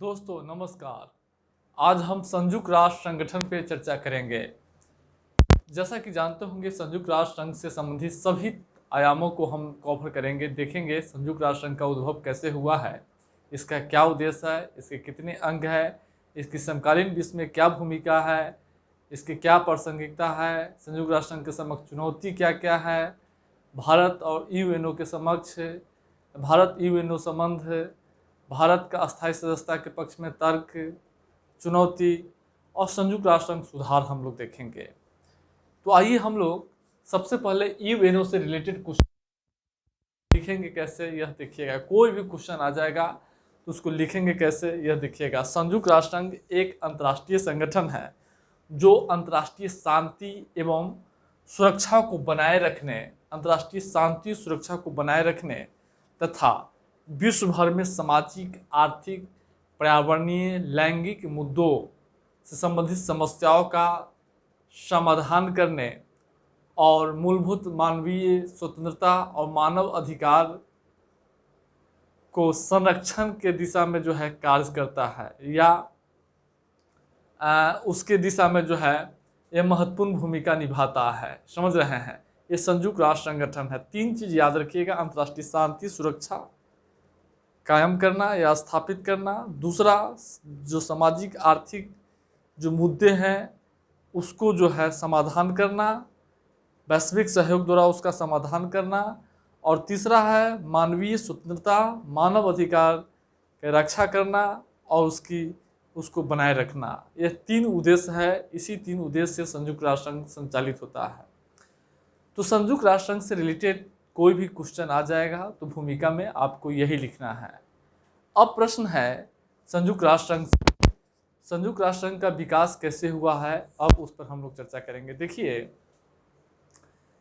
दोस्तों नमस्कार। आज हम संयुक्त राष्ट्र संगठन पे चर्चा करेंगे। जैसा कि जानते होंगे, संयुक्त राष्ट्र संघ से संबंधित सभी आयामों को हम कवर करेंगे। देखेंगे संयुक्त राष्ट्र संघ का उद्भव कैसे हुआ है, इसका क्या उद्देश्य है, इसके कितने अंग है, इसकी समकालीन विश्व में क्या भूमिका है, इसकी क्या प्रासंगिकता है, संयुक्त राष्ट्र संघ के समक्ष चुनौती क्या क्या है, भारत और यूएनओ के समक्ष भारत यूएनओ संबंध, भारत का अस्थायी सदस्यता के पक्ष में तर्क, चुनौती और संयुक्त राष्ट्र संघ सुधार हम लोग देखेंगे। तो आइए हम लोग सबसे पहले यूएनओ से रिलेटेड क्वेश्चन लिखेंगे कैसे, यह देखिएगा। कोई भी क्वेश्चन आ जाएगा तो उसको लिखेंगे कैसे, यह देखिएगा। संयुक्त राष्ट्र संघ एक अंतर्राष्ट्रीय संगठन है जो अंतर्राष्ट्रीय शांति एवं सुरक्षा को बनाए रखने, अंतर्राष्ट्रीय शांति सुरक्षा को बनाए रखने तथा विश्व भर में सामाजिक, आर्थिक, पर्यावरणीय, लैंगिक मुद्दों से संबंधित समस्याओं का समाधान करने और मूलभूत मानवीय स्वतंत्रता और मानव अधिकार को संरक्षण के दिशा में जो है कार्य करता है, या उसके दिशा में जो है ये महत्वपूर्ण भूमिका निभाता है। समझ रहे हैं, ये संयुक्त राष्ट्र संगठन है। 3 चीज याद रखिएगा: अंतर्राष्ट्रीय शांति सुरक्षा कायम करना या स्थापित करना, दूसरा जो सामाजिक आर्थिक जो मुद्दे हैं उसको जो है समाधान करना, वैश्विक सहयोग द्वारा उसका समाधान करना, और तीसरा है मानवीय स्वतंत्रता, मानव अधिकार की रक्षा करना और उसको बनाए रखना। ये 3 उद्देश्य है। इसी 3 उद्देश्य से संयुक्त राष्ट्र संघ संचालित होता है। तो संयुक्त राष्ट्र संघ से रिलेटेड कोई भी क्वेश्चन आ जाएगा तो भूमिका में आपको यही लिखना है। अब प्रश्न है संयुक्त राष्ट्र संघ का विकास कैसे हुआ है, अब उस पर हम लोग चर्चा करेंगे। देखिए,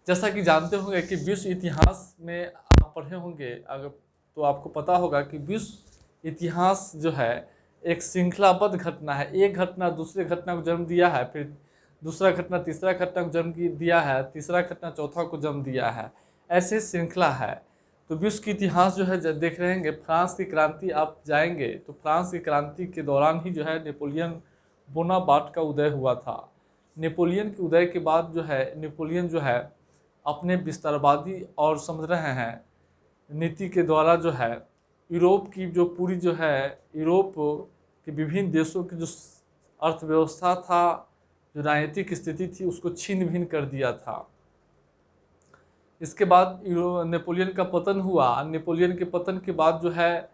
जैसा कि जानते होंगे कि विश्व इतिहास में आप पढ़े होंगे अगर, तो आपको पता होगा कि विश्व इतिहास जो है एक श्रृंखलाबद्ध घटना है। एक घटना दूसरे घटना को जन्म दिया है, फिर दूसरा घटना तीसरा घटना को जन्म दिया है, तीसरा घटना चौथा को जन्म दिया है, ऐसे श्रृंखला है। तो विश्व की इतिहास जो है जब देख रहे हैं, फ्रांस की क्रांति आप जाएंगे तो फ्रांस की क्रांति के दौरान ही जो है नेपोलियन बोनापार्ट का उदय हुआ था। नेपोलियन के उदय के बाद जो है नेपोलियन जो है अपने विस्तारवादी और समझ रहे हैं नीति के द्वारा जो है यूरोप की जो पूरी जो है यूरोप के विभिन्न देशों की जो अर्थव्यवस्था था, जो राजनीतिक स्थिति थी, उसको छीन भिन कर दिया था। इसके बाद नेपोलियन का पतन हुआ। नेपोलियन के पतन के बाद जो है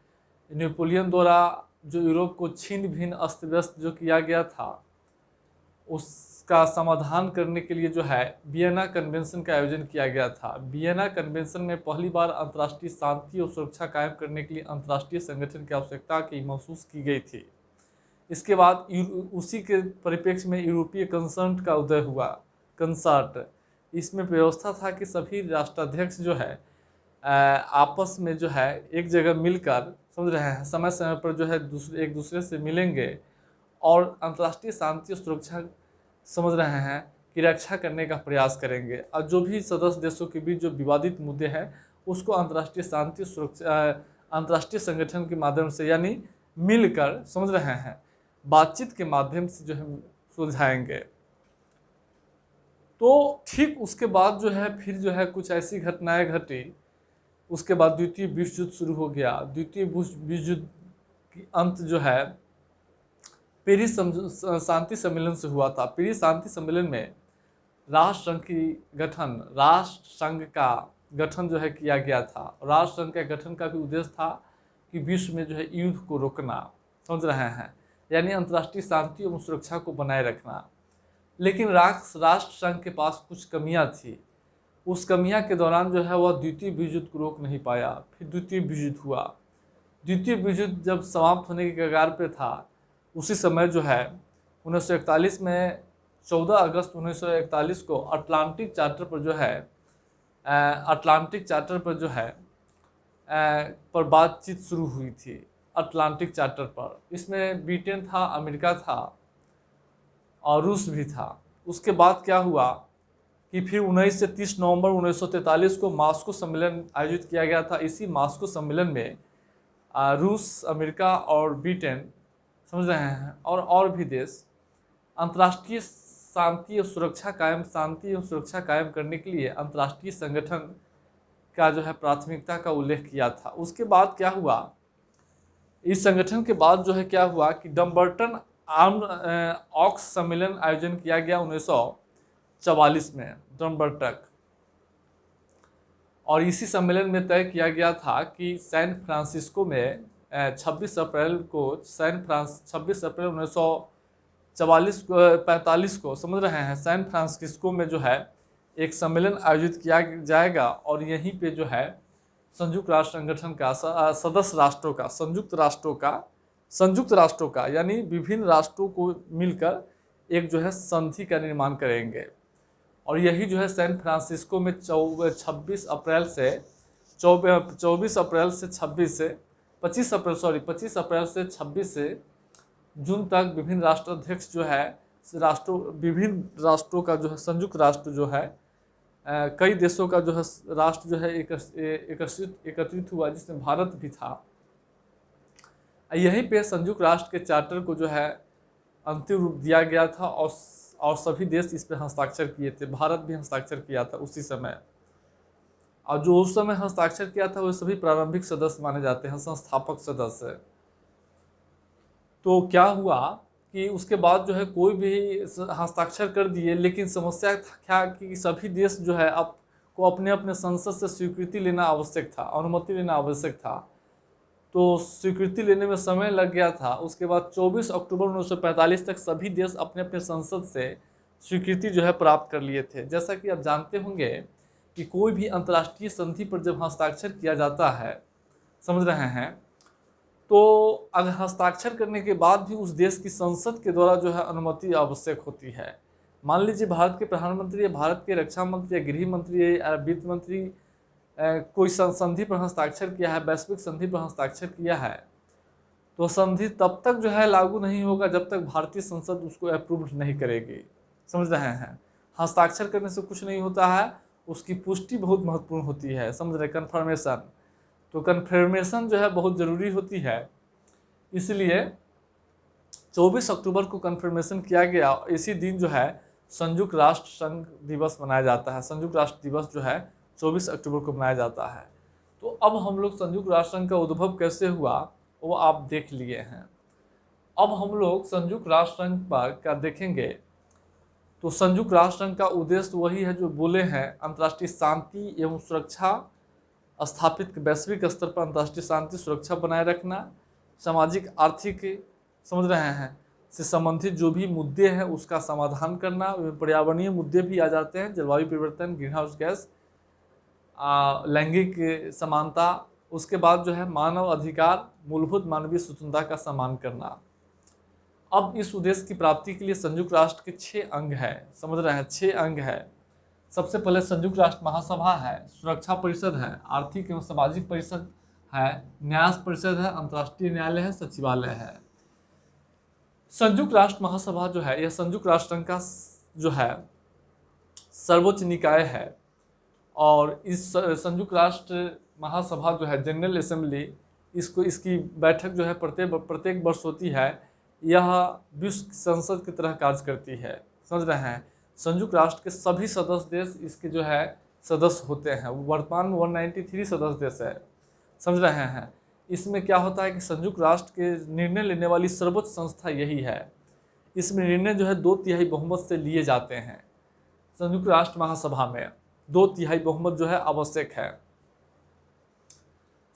नेपोलियन द्वारा जो यूरोप को छीन भिन अस्त व्यस्त जो किया गया था, उसका समाधान करने के लिए जो है वियना कन्वेंशन का आयोजन किया गया था। वियना कन्वेंशन में पहली बार अंतर्राष्ट्रीय शांति और सुरक्षा कायम करने के लिए अंतर्राष्ट्रीय संगठन की आवश्यकता की महसूस की गई थी। इसके बाद उसी के परिप्रेक्ष्य में यूरोपीय कंसर्ट का उदय हुआ। कंसर्ट, इसमें व्यवस्था था कि सभी राष्ट्राध्यक्ष जो है आपस में जो है एक जगह मिलकर, समझ रहे हैं, समय समय पर जो है एक दूसरे से मिलेंगे और अंतर्राष्ट्रीय शांति और सुरक्षा, समझ रहे हैं, की रक्षा करने का प्रयास करेंगे। और जो भी सदस्य देशों के बीच जो विवादित मुद्दे हैं उसको अंतर्राष्ट्रीय शांति सुरक्षा अंतर्राष्ट्रीय संगठन के माध्यम से, यानी मिलकर, समझ रहे हैं, बातचीत के माध्यम से जो है सुलझाएंगे। तो ठीक उसके बाद जो है फिर जो है कुछ ऐसी घटनाएं घटी। उसके बाद द्वितीय विश्व युद्ध शुरू हो गया। द्वितीय विश्व युद्ध की अंत जो है पेरिस शांति सम्मेलन से हुआ था। पेरिस शांति सम्मेलन में राष्ट्र संघ का गठन जो है किया गया था। राष्ट्र संघ के गठन का भी उद्देश्य था कि विश्व में जो है युद्ध को रोकना, समझ रहे हैं, यानी अंतर्राष्ट्रीय शांति एवं सुरक्षा को बनाए रखना। लेकिन राष्ट्र संघ के पास कुछ कमियां थी। उस कमियां के दौरान जो है वह द्वितीय विश्व युद्ध को रोक नहीं पाया। फिर द्वितीय विश्व युद्ध हुआ। द्वितीय विश्व युद्ध जब समाप्त होने के कगार पे था, उसी समय जो है 1941 में 14 अगस्त 1941 को अटलांटिक चार्टर पर जो है पर बातचीत शुरू हुई थी। अटलांटिक चार्टर पर, इसमें ब्रिटेन था, अमेरिका था और रूस भी था। उसके बाद क्या हुआ कि फिर 19 से 30 नवंबर 1943 को मास्को सम्मेलन आयोजित किया गया था। इसी मास्को सम्मेलन में रूस, अमेरिका और ब्रिटेन समझ रहे हैं। और भी देश अंतर्राष्ट्रीय शांति और सुरक्षा कायम करने के लिए अंतर्राष्ट्रीय संगठन का जो है प्राथमिकता का उल्लेख किया था। उसके बाद क्या हुआ, इस संगठन के बाद जो है क्या हुआ कि डम्बर्टन आर्म ऑक्स सम्मेलन आयोजन किया गया 1944 में डम्बर्टक, और इसी सम्मेलन में तय किया गया था कि सैन फ्रांसिस्को में 26 अप्रैल 1945 को समझ रहे हैं, सैन फ्रांसिस्को में जो है एक सम्मेलन आयोजित किया जाएगा, और यहीं पे जो है संयुक्त राष्ट्र संगठन का सदस्य राष्ट्रों का संयुक्त राष्ट्रों का यानी विभिन्न राष्ट्रों को मिलकर एक जो है संधि का निर्माण करेंगे। और यही जो है सैन फ्रांसिस्को में 25 अप्रैल से 26 जून तक विभिन्न राष्ट्राध्यक्ष जो है विभिन्न राष्ट्रों का जो है संयुक्त राष्ट्र जो है कई देशों का जो है राष्ट्र जो है एकत्रित हुआ, जिसमें भारत भी था। यहीं पे संयुक्त राष्ट्र के चार्टर को जो है अंतिम रूप दिया गया था, और सभी देश इस पर हस्ताक्षर किए थे। भारत भी हस्ताक्षर किया था उसी समय, और जो उस समय हस्ताक्षर किया था वो सभी प्रारंभिक सदस्य माने जाते हैं, संस्थापक सदस्य। तो क्या हुआ कि उसके बाद जो है कोई भी हस्ताक्षर कर दिए, लेकिन समस्या क्या कि सभी देश जो है को अपने अपने संसद से स्वीकृति लेना आवश्यक था, अनुमति लेना आवश्यक था। तो स्वीकृति लेने में समय लग गया था। उसके बाद 24 अक्टूबर 1945 तक सभी देश अपने अपने संसद से स्वीकृति जो है प्राप्त कर लिए थे। जैसा कि आप जानते होंगे कि कोई भी अंतर्राष्ट्रीय संधि पर जब हस्ताक्षर किया जाता है, समझ रहे हैं, तो अगर हस्ताक्षर करने के बाद भी उस देश की संसद के द्वारा जो है अनुमति आवश्यक होती है। मान लीजिए भारत के प्रधानमंत्री या भारत के रक्षा मंत्री या गृह मंत्री या वित्त मंत्री कोई संधि पर हस्ताक्षर किया है, वैश्विक संधि पर हस्ताक्षर किया है, तो संधि तब तक जो है लागू नहीं होगा जब तक भारतीय संसद उसको अप्रूव नहीं करेगी। समझ रहे हैं, हस्ताक्षर करने से कुछ नहीं होता है, उसकी पुष्टि बहुत महत्वपूर्ण होती है। समझ रहे, कन्फर्मेशन, तो कन्फर्मेशन जो है बहुत ज़रूरी होती है। इसलिए 24 अक्टूबर को कन्फर्मेशन किया गया। इसी दिन जो है संयुक्त राष्ट्र संघ दिवस मनाया जाता है। संयुक्त राष्ट्र दिवस जो है 24 अक्टूबर को मनाया जाता है। तो अब हम लोग संयुक्त राष्ट्र संघ का उद्भव कैसे हुआ वो आप देख लिए हैं। अब हम लोग संयुक्त राष्ट्र संघ पर क्या देखेंगे, तो संयुक्त राष्ट्र संघ का उद्देश्य वही है जो बोले हैं, अंतर्राष्ट्रीय शांति एवं सुरक्षा स्थापित, वैश्विक स्तर पर अंतर्राष्ट्रीय शांति सुरक्षा बनाए रखना, सामाजिक आर्थिक, समझ रहे हैं, से संबंधित जो भी मुद्दे हैं उसका समाधान करना। पर्यावरणीय मुद्दे भी आ जाते हैं, जलवायु परिवर्तन, ग्रीन हाउस गैस, लैंगिक समानता, उसके बाद जो है मानव अधिकार, मूलभूत मानवीय स्वतंत्रता का सम्मान करना। अब इस उद्देश्य की प्राप्ति के लिए संयुक्त राष्ट्र के 6 अंग है, समझ रहे हैं, 6 अंग है। सबसे पहले संयुक्त राष्ट्र महासभा है, सुरक्षा परिषद है, आर्थिक एवं सामाजिक परिषद है, न्याय परिषद है, अंतर्राष्ट्रीय न्यायालय है, सचिवालय है। संयुक्त राष्ट्र महासभा जो है यह संयुक्त राष्ट्र संघ का जो है सर्वोच्च निकाय है, और इस संयुक्त राष्ट्र महासभा जो है जनरल असेंबली, इसकी बैठक जो है प्रत्येक वर्ष होती है। यह विश्व संसद की तरह कार्य करती है। समझ रहे हैं, संयुक्त राष्ट्र के सभी सदस्य देश इसके जो है सदस्य होते हैं। वर्तमान में 193 सदस्य देश है। समझ रहे हैं, इसमें क्या होता है कि संयुक्त राष्ट्र के निर्णय लेने वाली सर्वोच्च संस्था यही है। इसमें निर्णय जो है 2/3 बहुमत से लिए जाते हैं। संयुक्त राष्ट्र महासभा में 2/3 बहुमत जो है आवश्यक है।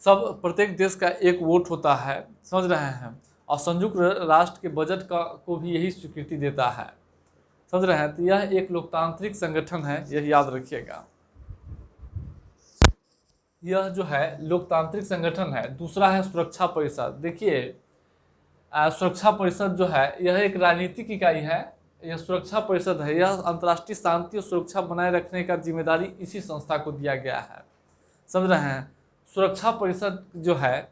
सब प्रत्येक देश का एक वोट होता है, समझ रहे हैं, और संयुक्त राष्ट्र के बजट को भी यही स्वीकृति देता है। समझ रहे हैं, तो यह एक लोकतांत्रिक संगठन है, यह याद रखिएगा। यह जो है लोकतांत्रिक संगठन है। दूसरा है सुरक्षा परिषद। देखिए, सुरक्षा परिषद जो है यह एक राजनीतिक इकाई है। यह सुरक्षा परिषद है, यह अंतर्राष्ट्रीय शांति और सुरक्षा बनाए रखने का जिम्मेदारी इसी संस्था को दिया गया है। समझ रहे हैं, सुरक्षा परिषद जो है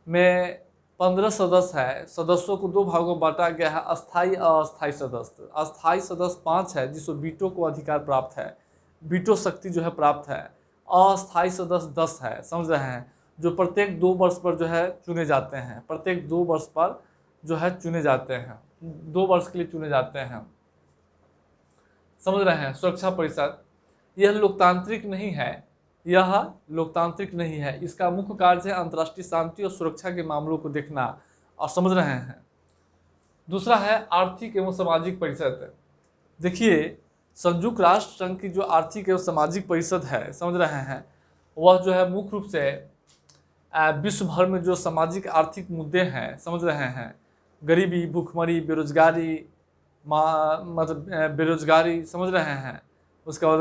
में 15 सदस्य है। सदस्यों को 2 भागों में बांटा गया है, अस्थायी और अस्थायी सदस्य। अस्थायी सदस्य 5 है जिसको वीटो को अधिकार प्राप्त है, वीटो शक्ति जो है प्राप्त है। अस्थायी सदस्य 10 है, समझ रहे हैं, जो प्रत्येक 2 वर्ष पर जो है चुने जाते हैं। प्रत्येक 2 वर्ष पर जो है चुने जाते हैं, 2 वर्ष के लिए चुने जाते हैं। समझ रहे हैं? सुरक्षा परिषद यह लोकतांत्रिक नहीं है, यह लोकतांत्रिक नहीं है। इसका मुख्य कार्य है अंतर्राष्ट्रीय शांति और सुरक्षा के मामलों को देखना, और समझ रहे हैं। दूसरा है आर्थिक एवं सामाजिक परिषद। देखिए, संयुक्त राष्ट्र संघ की जो आर्थिक एवं सामाजिक परिषद है, समझ रहे हैं, वह जो है मुख्य रूप से विश्व भर में जो सामाजिक आर्थिक मुद्दे हैं, समझ रहे हैं, गरीबी, भूखमरी, बेरोजगारी, मतलब बेरोजगारी, समझ रहे हैं, उसके बाद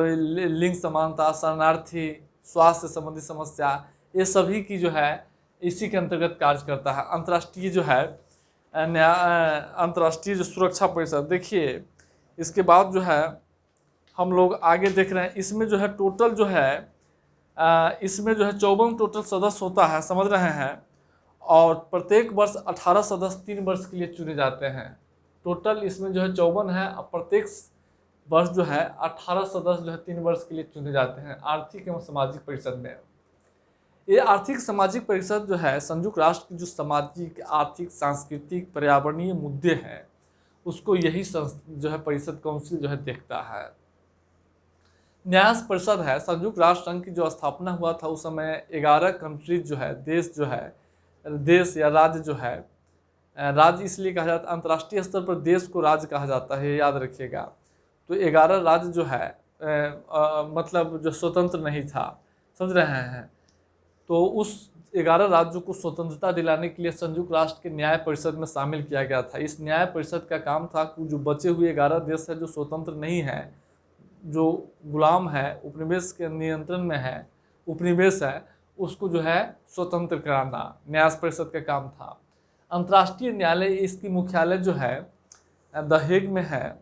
लिंग समानता, शरणार्थी, स्वास्थ्य संबंधी समस्या, ये सभी की जो है इसी के अंतर्गत कार्य करता है। अंतर्राष्ट्रीय जो है अंतर्राष्ट्रीय जो सुरक्षा परिषद, देखिए इसके बाद जो है हम लोग आगे देख रहे हैं, इसमें जो है टोटल जो है इसमें जो है 54 टोटल सदस्य होता है, समझ रहे हैं, और प्रत्येक वर्ष 18 सदस्य 3 वर्ष के लिए चुने जाते हैं। टोटल इसमें जो है 54 है, और प्रत्येक वर्ष जो है 18 सदस्य जो है 3 वर्ष के लिए चुने जाते हैं आर्थिक एवं सामाजिक परिषद में। ये आर्थिक सामाजिक परिषद जो है संयुक्त राष्ट्र की जो सामाजिक, आर्थिक, सांस्कृतिक, पर्यावरणीय मुद्दे हैं, उसको यही जो है परिषद काउंसिल जो है देखता है। न्यास परिषद है, संयुक्त राष्ट्र संघ की जो स्थापना हुआ था उस समय 11 कंट्रीज जो है, देश जो है, देश या राज्य जो है, राज्य इसलिए कहा जाता है, अंतर्राष्ट्रीय स्तर पर देश को राज्य कहा जाता है, याद रखिएगा। तो 11 राज्य जो है मतलब जो स्वतंत्र नहीं था, समझ रहे हैं, तो उस 11 राज्यों को स्वतंत्रता दिलाने के लिए संयुक्त राष्ट्र के न्याय परिषद में शामिल किया गया था। इस न्याय परिषद का काम था कि जो बचे हुए 11 देश है जो स्वतंत्र नहीं है, जो गुलाम है, उपनिवेश के नियंत्रण में है, उपनिवेश है, उसको जो है स्वतंत्र कराना न्याय परिषद का काम था। अंतर्राष्ट्रीय न्यायालय, इसकी मुख्यालय जो है द हेग में है,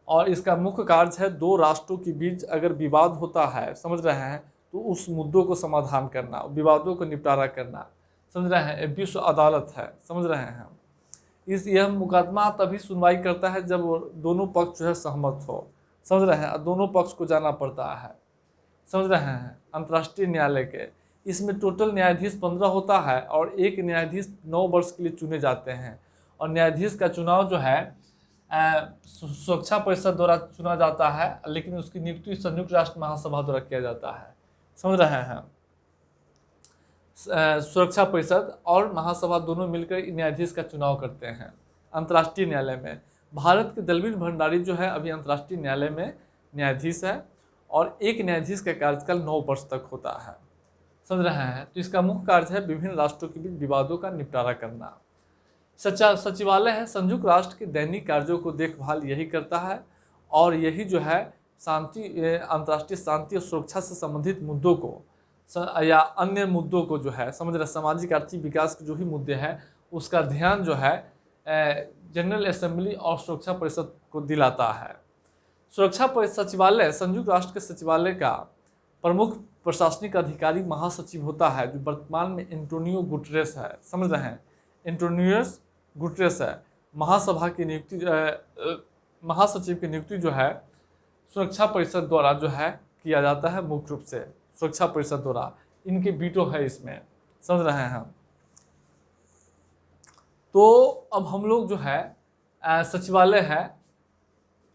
और इसका मुख्य कार्य है 2 राष्ट्रों के बीच अगर विवाद होता है, समझ रहे हैं, तो उस मुद्दों को समाधान करना, विवादों को निपटारा करना, समझ रहे हैं। विश्व अदालत है, समझ रहे हैं। यह मुकदमा तभी सुनवाई करता है जब दोनों पक्ष जो है सहमत हो, समझ रहे हैं, दोनों पक्ष को जाना पड़ता है, समझ रहे हैं। अंतर्राष्ट्रीय न्यायालय के इसमें टोटल न्यायाधीश 15 होता है, और एक न्यायाधीश 9 वर्ष के लिए चुने जाते हैं, और न्यायाधीश का चुनाव जो है सुरक्षा परिषद द्वारा चुना जाता है, लेकिन उसकी नियुक्ति संयुक्त राष्ट्र महासभा द्वारा किया जाता है, समझ रहे हैं। सुरक्षा परिषद और महासभा दोनों मिलकर न्यायाधीश का चुनाव करते हैं अंतर्राष्ट्रीय न्यायालय में। भारत के दलवीर भंडारी जो है अभी अंतर्राष्ट्रीय न्यायालय में न्यायाधीश है, और एक न्यायाधीश का कार्यकाल 9 वर्ष तक होता है, समझ रहे हैं। तो इसका मुख्य कार्य है विभिन्न राष्ट्रों के बीच विवादों का निपटारा करना। सचिवालय है, संयुक्त राष्ट्र के दैनिक कार्यों को देखभाल यही करता है, और यही जो है शांति, अंतर्राष्ट्रीय शांति और सुरक्षा से संबंधित मुद्दों को या अन्य मुद्दों को जो है, समझ रहे, सामाजिक आर्थिक विकास के जो भी मुद्दे हैं उसका ध्यान जो है जनरल असेंबली और सुरक्षा परिषद को दिलाता है। सुरक्षा सचिवालय संयुक्त राष्ट्र के सचिवालय का प्रमुख प्रशासनिक अधिकारी महासचिव होता है, जो वर्तमान में एंटोनियो गुटेरेस है, समझ रहे हैं, एंटोनियो गुटेरेस है। महासभा की नियुक्ति, महासचिव की नियुक्ति जो है सुरक्षा परिषद द्वारा जो है किया जाता है, मुख्य रूप से सुरक्षा परिषद द्वारा, इनके वीटो है इसमें, समझ रहे हैं। तो अब हम लोग जो है सचिवालय है,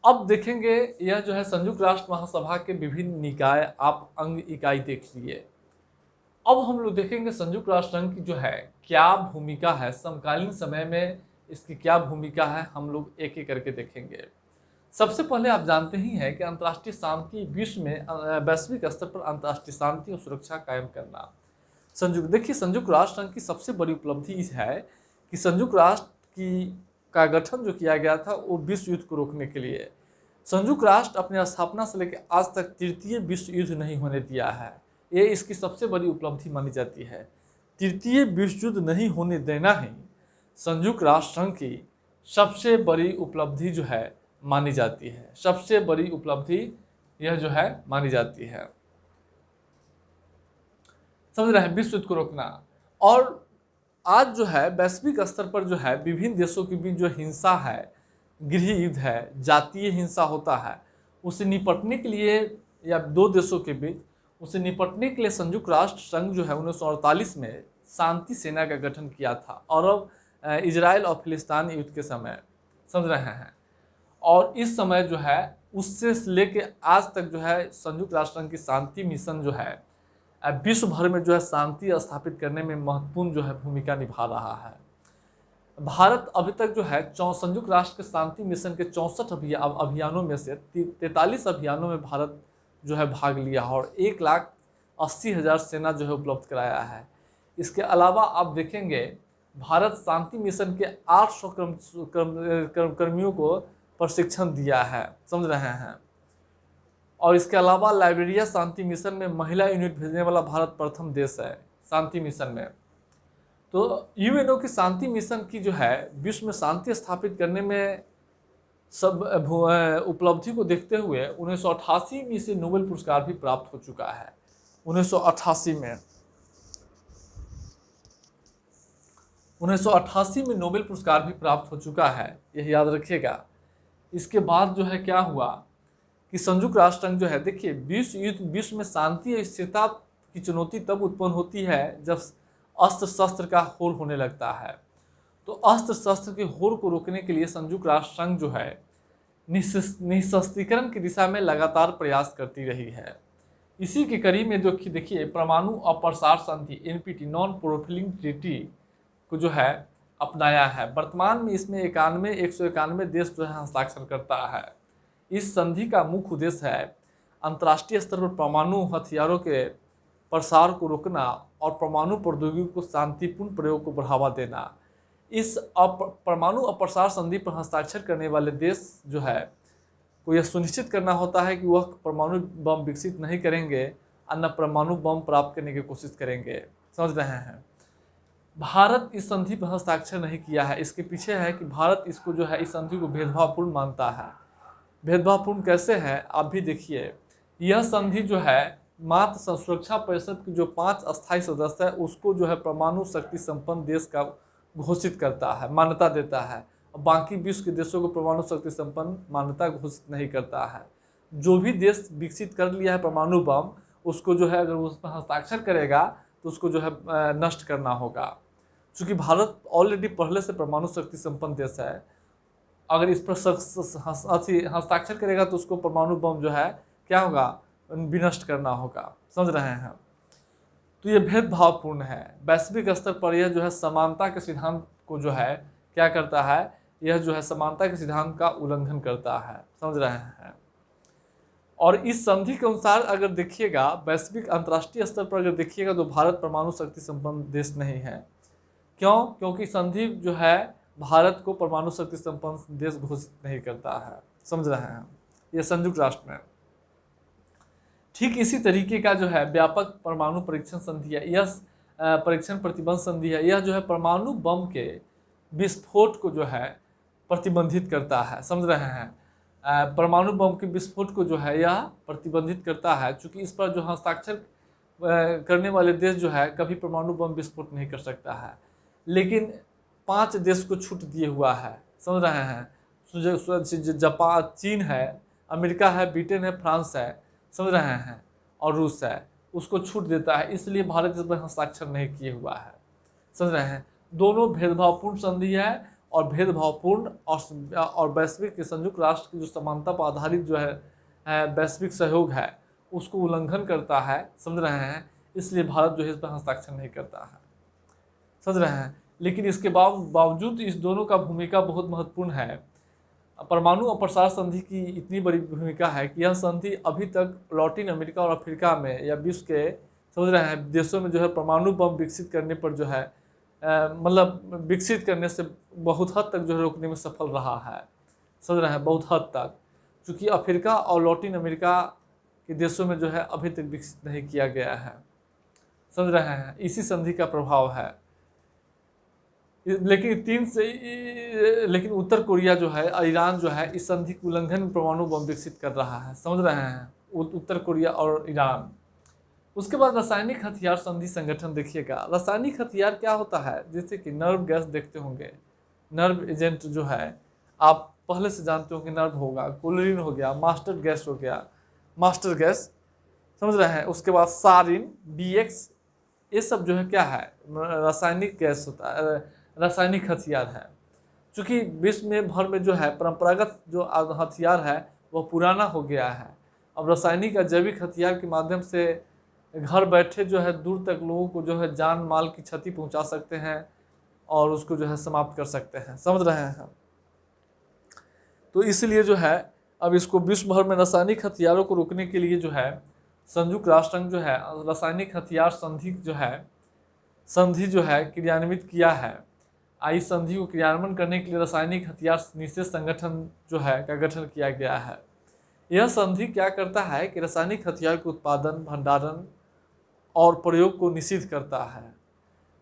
अब देखेंगे यह जो है संयुक्त राष्ट्र महासभा के विभिन्न निकाय, आप अंग इकाई देख लिए। अब हम लोग देखेंगे संयुक्त राष्ट्र संघ की जो है क्या भूमिका है, समकालीन समय में इसकी क्या भूमिका है, हम लोग एक एक करके देखेंगे। सबसे पहले आप जानते ही हैं कि अंतर्राष्ट्रीय शांति, विश्व में वैश्विक स्तर पर अंतर्राष्ट्रीय शांति और सुरक्षा कायम करना। देखिए संयुक्त राष्ट्र संघ की सबसे बड़ी उपलब्धि है कि संयुक्त राष्ट्र का गठन जो किया गया था वो विश्व युद्ध को रोकने के लिए। संयुक्त राष्ट्र अपने स्थापना से लेकर आज तक तृतीय विश्व युद्ध नहीं होने दिया है, ये इसकी सबसे बड़ी उपलब्धि मानी जाती है। तृतीय विश्व युद्ध नहीं होने देना ही संयुक्त राष्ट्र संघ की सबसे बड़ी उपलब्धि जो है मानी जाती है, सबसे बड़ी उपलब्धि यह जो है मानी जाती है, समझ रहे हैं, विश्व युद्ध को रोकना। और आज जो है वैश्विक स्तर पर जो है विभिन्न देशों के बीच जो हिंसा है, गृह युद्ध है, जातीय हिंसा होता है, उसे निपटने के लिए, या 2 देशों के बीच उसे निपटने के लिए संयुक्त राष्ट्र संघ जो है 1948 में शांति सेना का गठन किया था। और अब इजराइल और फिलिस्तीन युद्ध के समय, समझ रहे हैं। और इस समय जो है उससे लेके आज तक जो है संयुक्त राष्ट्र संघ की शांति मिशन जो है विश्व भर में जो है शांति स्थापित करने में महत्वपूर्ण जो है भूमिका निभा रहा है। भारत अभी तक जो है संयुक्त राष्ट्र के शांति मिशन के 64 अभियानों में से 43 अभियानों में भारत जो है भाग लिया है और 1,80,000 सेना जो है उपलब्ध कराया है। इसके अलावा आप देखेंगे भारत शांति मिशन के 800 कर्मियों को प्रशिक्षण दिया है, समझ रहे हैं। और इसके अलावा लाइबेरिया शांति मिशन में महिला यूनिट भेजने वाला भारत प्रथम देश है शांति मिशन में। तो यूएनओ की शांति मिशन की जो है विश्व में शांति स्थापित करने में सब उपलब्धि को देखते हुए 1988 में इसे नोबेल पुरस्कार भी प्राप्त हो चुका है। 1988 में नोबेल पुरस्कार भी प्राप्त हो चुका है, यह याद रखिएगा। इसके बाद जो है क्या हुआ कि संयुक्त राष्ट्र संघ जो है, देखिए विश्व में शांति और स्थिरता की चुनौती तब उत्पन्न होती है जब अस्त्र शस्त्र का होड़ होने लगता है। तो अस्त्र शस्त्र के होड़ को रोकने के लिए संयुक्त राष्ट्र संघ जो है निःशस्त्रीकरण की दिशा में लगातार प्रयास करती रही है। इसी के करीब में जो देखिए परमाणु अप्रसार संधि NPT नॉन प्रोलिफरेटिंग ट्रीटी को जो है अपनाया है। वर्तमान में इसमें 191 देश जो है हस्ताक्षर करता है। इस संधि का मुख्य उद्देश्य है अंतर्राष्ट्रीय स्तर पर परमाणु हथियारों के प्रसार को रोकना और परमाणु प्रौद्योगिकी को शांतिपूर्ण प्रयोग को बढ़ावा देना। इस परमाणु अप्रसार संधि पर हस्ताक्षर करने वाले देश जो है को यह सुनिश्चित करना होता है कि वह परमाणु बम विकसित नहीं करेंगे और न परमाणु बम प्राप्त करने की कोशिश करेंगे, समझ रहे हैं। भारत इस संधि पर हस्ताक्षर नहीं किया है। इसके पीछे है कि भारत इसको जो है इस संधि को भेदभावपूर्ण मानता है। भेदभावपूर्ण कैसे है आप भी देखिए। यह संधि जो है मात्र सुरक्षा परिषद के जो 5 अस्थायी सदस्य है उसको जो है परमाणु शक्ति संपन्न देश का घोषित करता है, मान्यता देता है। बाकी विश्व के देशों को परमाणु शक्ति संपन्न मान्यता घोषित नहीं करता है। जो भी देश विकसित कर लिया है परमाणु बम उसको जो है अगर उस पर हस्ताक्षर करेगा तो उसको जो है नष्ट करना होगा। चूँकि भारत ऑलरेडी पहले से परमाणु शक्ति संपन्न देश है, अगर इस पर हस्ताक्षर करेगा तो उसको परमाणु बम जो है क्या होगा, विनष्ट करना होगा, समझ रहे हैं। तो ये भेदभावपूर्ण है। वैश्विक स्तर पर यह जो है समानता के सिद्धांत को जो है क्या करता है, यह जो है समानता के सिद्धांत का उल्लंघन करता है, समझ रहे हैं। और इस संधि के अनुसार अगर देखिएगा वैश्विक अंतर्राष्ट्रीय स्तर पर अगर देखिएगा तो भारत परमाणु शक्ति संपन्न देश नहीं है। क्यों? क्योंकि संधि जो है भारत को परमाणु शक्ति संपन्न देश घोषित नहीं करता है, समझ रहे हैं। यह संयुक्त राष्ट्र में ठीक इसी तरीके का जो है व्यापक परमाणु परीक्षण संधि है, यह परीक्षण प्रतिबंध संधि है। यह जो है परमाणु बम के विस्फोट को जो है प्रतिबंधित करता है, समझ रहे हैं। परमाणु बम के विस्फोट को जो है यह प्रतिबंधित करता है। चूँकि इस पर जो हस्ताक्षर करने वाले देश जो है कभी परमाणु बम विस्फोट नहीं कर सकता है, लेकिन 5 देश को छूट दिए हुआ है, समझ रहे हैं। जापान, चीन है, अमेरिका है, ब्रिटेन है, फ्रांस है, समझ रहे हैं, और रूस है, उसको छूट देता है। इसलिए भारत इस पर हस्ताक्षर नहीं किए हुआ है, समझ रहे हैं। दोनों भेदभावपूर्ण संधि है और भेदभावपूर्ण और वैश्विक संयुक्त राष्ट्र की जो समानता पर आधारित जो है वैश्विक सहयोग है उसको उल्लंघन करता है, समझ रहे हैं। इसलिए भारत जो है इस पर हस्ताक्षर नहीं करता है, समझ रहे हैं। लेकिन इसके बावजूद इस दोनों का भूमिका बहुत महत्वपूर्ण है। परमाणु अप्रसार संधि की इतनी बड़ी भूमिका है कि यह संधि अभी तक लैटिन अमेरिका और अफ्रीका में या विश्व के, समझ रहे हैं, देशों में जो है परमाणु बम विकसित करने पर जो है मतलब विकसित करने से बहुत हद तक जो है रोकने में सफल रहा है, समझ रहे हैं, बहुत हद तक। चूँकि अफ्रीका और लैटिन अमेरिका के देशों में जो है अभी तक विकसित नहीं किया गया है, समझ रहे हैं। इसी संधि का प्रभाव है। लेकिन उत्तर कोरिया जो है, ईरान जो है इस संधि के उल्लंघन में परमाणु बम विकसित कर रहा है, समझ रहे हैं, उत्तर कोरिया और ईरान। उसके बाद रासायनिक हथियार संधि संगठन देखिएगा। रासायनिक हथियार क्या होता है, जैसे कि नर्व गैस देखते होंगे, नर्व एजेंट जो है आप पहले से जानते हो कि नर्व होगा, कोलिन हो गया, मास्टर गैस हो गया, मास्टर गैस, समझ रहे हैं। उसके बाद सारिन, BX, ये सब जो है क्या है, रासायनिक गैस होता है, रासायनिक हथियार है। चूँकि विश्व में भर में जो है परंपरागत जो हथियार है वह पुराना हो गया है। अब रासायनिक या जैविक हथियार के माध्यम से घर बैठे जो है दूर तक लोगों को जो है जान माल की क्षति पहुंचा सकते हैं और उसको जो है समाप्त कर सकते हैं, समझ रहे हैं। तो इसलिए जो है अब इसको विश्व भर में रासायनिक हथियारों को रोकने के लिए जो है संयुक्त राष्ट्र संघ जो है रासायनिक हथियार संधि जो है क्रियान्वित किया है। आई संधि को क्रियान्वयन करने के लिए रासायनिक हथियार निषेध संगठन जो है का गठन किया गया है। यह संधि क्या करता है कि रासायनिक हथियार के उत्पादन, भंडारण और प्रयोग को निषिद्ध करता है।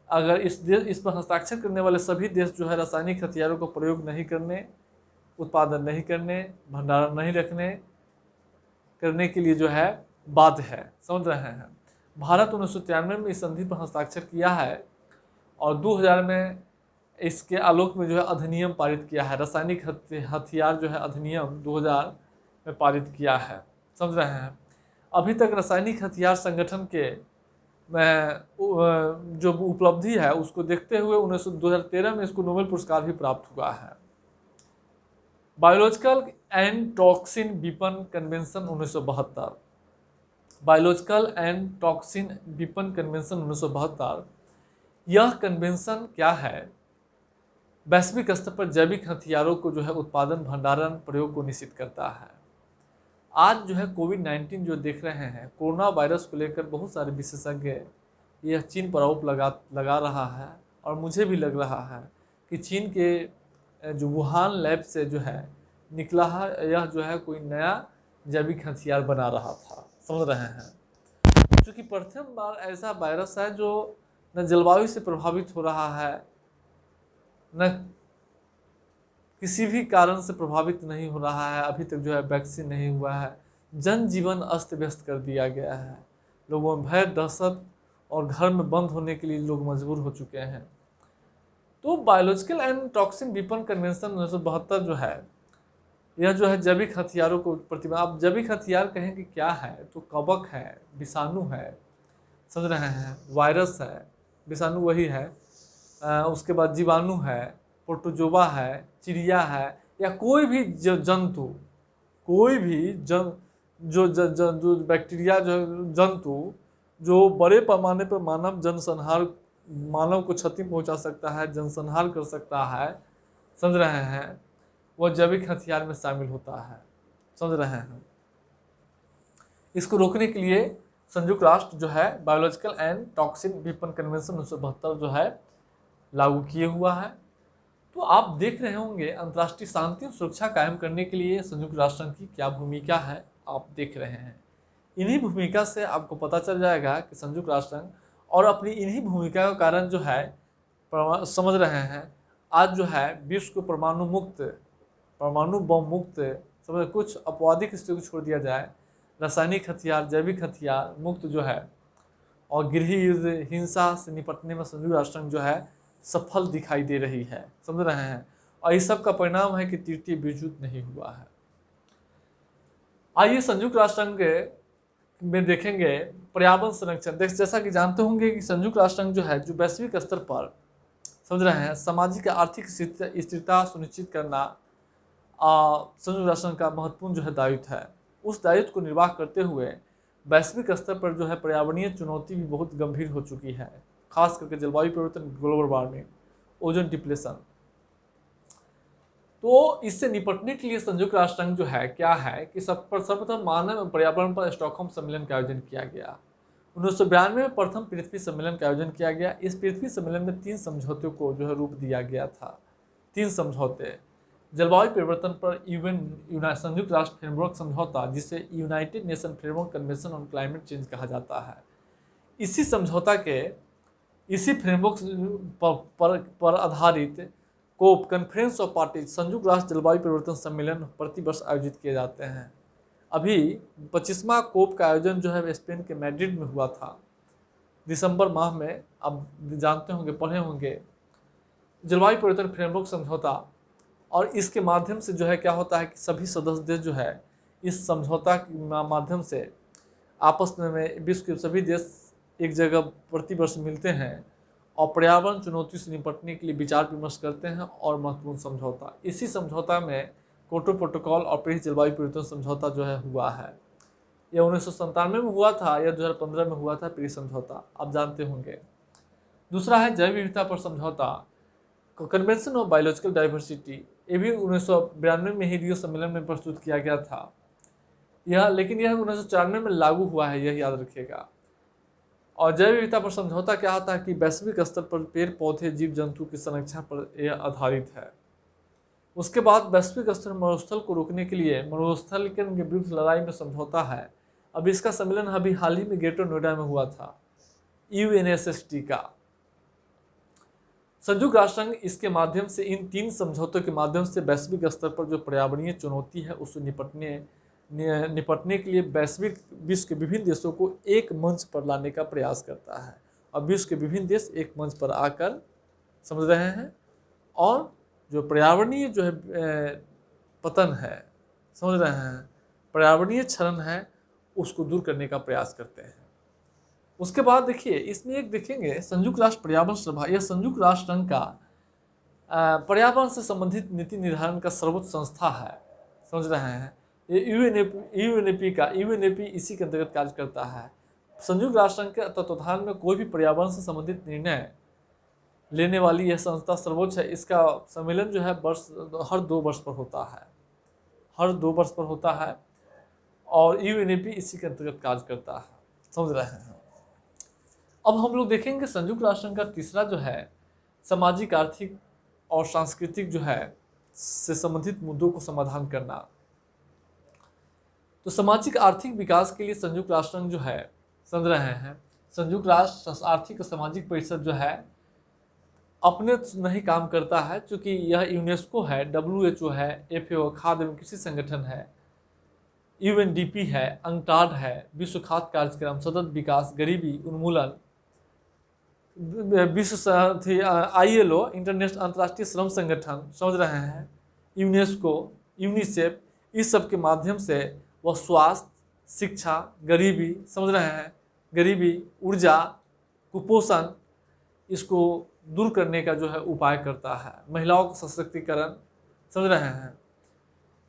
अगर इस पर हस्ताक्षर करने वाले सभी देश जो है रासायनिक हथियारों का प्रयोग नहीं करने, उत्पादन नहीं करने, भंडारण नहीं रखने करने के लिए जो है बाध्य है, समझ रहे हैं। भारत 1993 में इस संधि पर हस्ताक्षर किया है और 2000 में इसके आलोक में जो है अधिनियम पारित किया है। रासायनिक हथियार जो है अधिनियम 2000 में पारित किया है, समझ रहे हैं। अभी तक रासायनिक हथियार संगठन के जो उपलब्धि है उसको देखते हुए 2013 में इसको नोबेल पुरस्कार भी प्राप्त हुआ है। Biological and toxin weapon convention 1972, biological and toxin weapon convention 1972, यह कन्वेंशन क्या है, वैश्विक स्तर पर जैविक हथियारों को जो है उत्पादन, भंडारण, प्रयोग को निषिद्ध करता है। आज जो है कोविड-19 जो देख रहे हैं, कोरोना वायरस को लेकर बहुत सारे विशेषज्ञ यह चीन पर आरोप लगा रहा है और मुझे भी लग रहा है कि चीन के जो वुहान लैब से जो है निकला है, यह जो है कोई नया जैविक हथियार बना रहा था, समझ रहे हैं। क्योंकि प्रथम बार ऐसा वायरस है जो न जलवायु से प्रभावित हो रहा है, न किसी भी कारण से प्रभावित नहीं हो रहा है। अभी तक जो है वैक्सीन नहीं हुआ है, जनजीवन अस्त व्यस्त कर दिया गया है, लोगों में भय, दहशत और घर में बंद होने के लिए लोग मजबूर हो चुके हैं। तो biological and toxin weapon convention 1972 जो है यह जो है जैविक हथियारों को प्रतिबंध, आप जैविक हथियार कहेंगे क्या है, तो कवक है, विषाणु है, समझ रहे हैं, वायरस है, विषाणु वही है, उसके बाद जीवाणु है, प्रोटोजोआ है, चिड़िया है, या कोई भी जंतु, कोई भी जो बैक्टीरिया जो जंतु जो बड़े पैमाने पर मानव को क्षति पहुंचा सकता है, जनसंहार कर सकता है, समझ रहे हैं, वह जैविक हथियार में शामिल होता है, समझ रहे हैं। इसको रोकने के लिए संयुक्त राष्ट्र जो है biological and toxin weapon convention 1972 जो है लागू किए हुआ है। तो आप देख रहे होंगे अंतर्राष्ट्रीय शांति और सुरक्षा कायम करने के लिए संयुक्त राष्ट्र संघ की क्या भूमिका है, आप देख रहे हैं। इन्हीं भूमिका से आपको पता चल जाएगा कि संयुक्त राष्ट्र संघ और अपनी इन्हीं भूमिका के कारण जो है समझ रहे हैं आज जो है विश्व को परमाणु बम मुक्त, समझ, कुछ अपवादिक स्थिति को छोड़ दिया जाए, रासायनिक हथियार, जैविक हथियार मुक्त जो है और गृह युद्ध, हिंसा से निपटने में संयुक्त राष्ट्र संघ जो है सफल दिखाई दे रही है, समझ रहे हैं। और इस सब का परिणाम है कि तृतीय विश्व युद्ध नहीं हुआ है। आइए संयुक्त राष्ट्र संघ में देखेंगे पर्यावरण संरक्षण। जैसा कि जानते होंगे कि संयुक्त राष्ट्र संघ जो है जो वैश्विक स्तर पर, समझ रहे हैं, सामाजिक आर्थिक स्थिरता सुनिश्चित करना संयुक्त राष्ट्र संघ का महत्वपूर्ण जो है दायित्व है। उस दायित्व को निर्वाह करते हुए वैश्विक स्तर पर जो है पर्यावरणीय चुनौती भी बहुत गंभीर हो चुकी है, खास करके जलवायु परिवर्तन, ग्लोबल वार्मिंग, ओजोन डिप्लेशन। तो इससे निपटने के लिए संयुक्त राष्ट्र संघ जो है क्या है कि सर्वप्रथम मानव एवं पर्यावरण पर स्टॉकहोम सम्मेलन का आयोजन किया गया। 1992 में प्रथम पृथ्वी सम्मेलन का आयोजन किया गया। इस पृथ्वी सम्मेलन में 3 समझौतों को जो है रूप दिया गया था। 3 समझौते, जलवायु परिवर्तन पर संयुक्त राष्ट्र फ्रेमवर्क समझौता, जिसे United nation framework convention on climate change कहा जाता है। इसी समझौता के इसी फ्रेमवर्क पर आधारित कोप, कॉन्फ्रेंस ऑफ पार्टीज, संयुक्त राष्ट्र जलवायु परिवर्तन सम्मेलन प्रतिवर्ष आयोजित किए जाते हैं। अभी 25वां कोप का आयोजन जो है स्पेन के मैड्रिड में हुआ था दिसंबर माह में। अब जानते होंगे, पढ़े होंगे, जलवायु परिवर्तन फ्रेमवर्क समझौता। और इसके माध्यम से जो है क्या होता है कि सभी सदस्य देश जो है इस समझौता के माध्यम से आपस में विश्व के सभी देश एक जगह प्रतिवर्ष मिलते हैं और पर्यावरण चुनौती से निपटने के लिए विचार विमर्श करते हैं और महत्वपूर्ण समझौता। इसी समझौता में क्योटो प्रोटोकॉल और पेरिस जलवायु परिवर्तन समझौता जो है हुआ है। यह 1997 में हुआ था या 2015 में हुआ था पेरिस समझौता, आप जानते होंगे। दूसरा है जैव विविधता पर समझौता, कन्वेंशन ऑफ बायोलॉजिकल डाइवर्सिटी। ये भी 1992 में ही रियो सम्मेलन में प्रस्तुत किया गया था लेकिन यह 1994 में लागू हुआ है, यह याद रखिएगा। और जैव विविधता पर समझौता क्या होता है कि वैश्विक स्तर पर पेड़ पौधे जीव जंतु की संरक्षण पर यह आधारित है। उसके बाद वैश्विक स्तर मरुस्थल को रोकने के लिए मरुस्थल के विरुद्ध लड़ाई में समझौता है। अब इसका सम्मेलन अभी हाल ही में ग्रेटर नोएडा में हुआ था, UNSST का। संयुक्त राष्ट्र संघ इसके माध्यम से, इन 3 समझौतों के माध्यम से वैश्विक स्तर पर जो पर्यावरणीय चुनौती है उससे निपटने के लिए वैश्विक विश्व के विभिन्न देशों को एक मंच पर लाने का प्रयास करता है। और विश्व के विभिन्न देश एक मंच पर आकर, समझ रहे हैं, और जो पर्यावरणीय जो है पतन है, समझ रहे हैं, पर्यावरणीय क्षरण है, उसको दूर करने का प्रयास करते हैं। उसके बाद देखिए, इसमें एक देखेंगे संयुक्त राष्ट्र पर्यावरण सभा। यह संयुक्त राष्ट्र संघ का पर्यावरण से संबंधित नीति निर्धारण का सर्वोच्च संस्था है, समझ रहे हैं। ये यूएनएपी इसी के अंतर्गत कार्य करता है। संयुक्त राष्ट्र संघ के तत्वाधान में कोई भी पर्यावरण से संबंधित निर्णय लेने वाली यह संस्था सर्वोच्च है। इसका सम्मेलन जो है हर 2 वर्ष पर होता है, हर 2 वर्ष पर होता है, और यूएनएपी इसी के अंतर्गत कार्य करता है, समझ रहे हैं। अब हम लोग देखेंगे संयुक्त राष्ट्र संघ का तीसरा जो है सामाजिक, आर्थिक और सांस्कृतिक जो है से संबंधित मुद्दों को समाधान करना। तो सामाजिक आर्थिक विकास के लिए संयुक्त राष्ट्र संघ जो है, समझ रहे हैं, संयुक्त राष्ट्र आर्थिक और सामाजिक परिषद जो है अपने नहीं काम करता है, क्योंकि यह यूनेस्को है, WHO है, FAO खाद्य एवं कृषि संगठन है, UNDP है, अंकटाड है, विश्व खाद्य कार्यक्रम, सतत विकास, गरीबी उन्मूलन, विश्व ILO इंटरनेशनल अंतर्राष्ट्रीय श्रम संगठन, समझ रहे हैं, यूनेस्को, यूनिसेफ, इस सब के माध्यम से वह स्वास्थ्य, शिक्षा, गरीबी, समझ रहे हैं, गरीबी, ऊर्जा, कुपोषण, इसको दूर करने का जो है उपाय करता है। महिलाओं का सशक्तिकरण, समझ रहे हैं।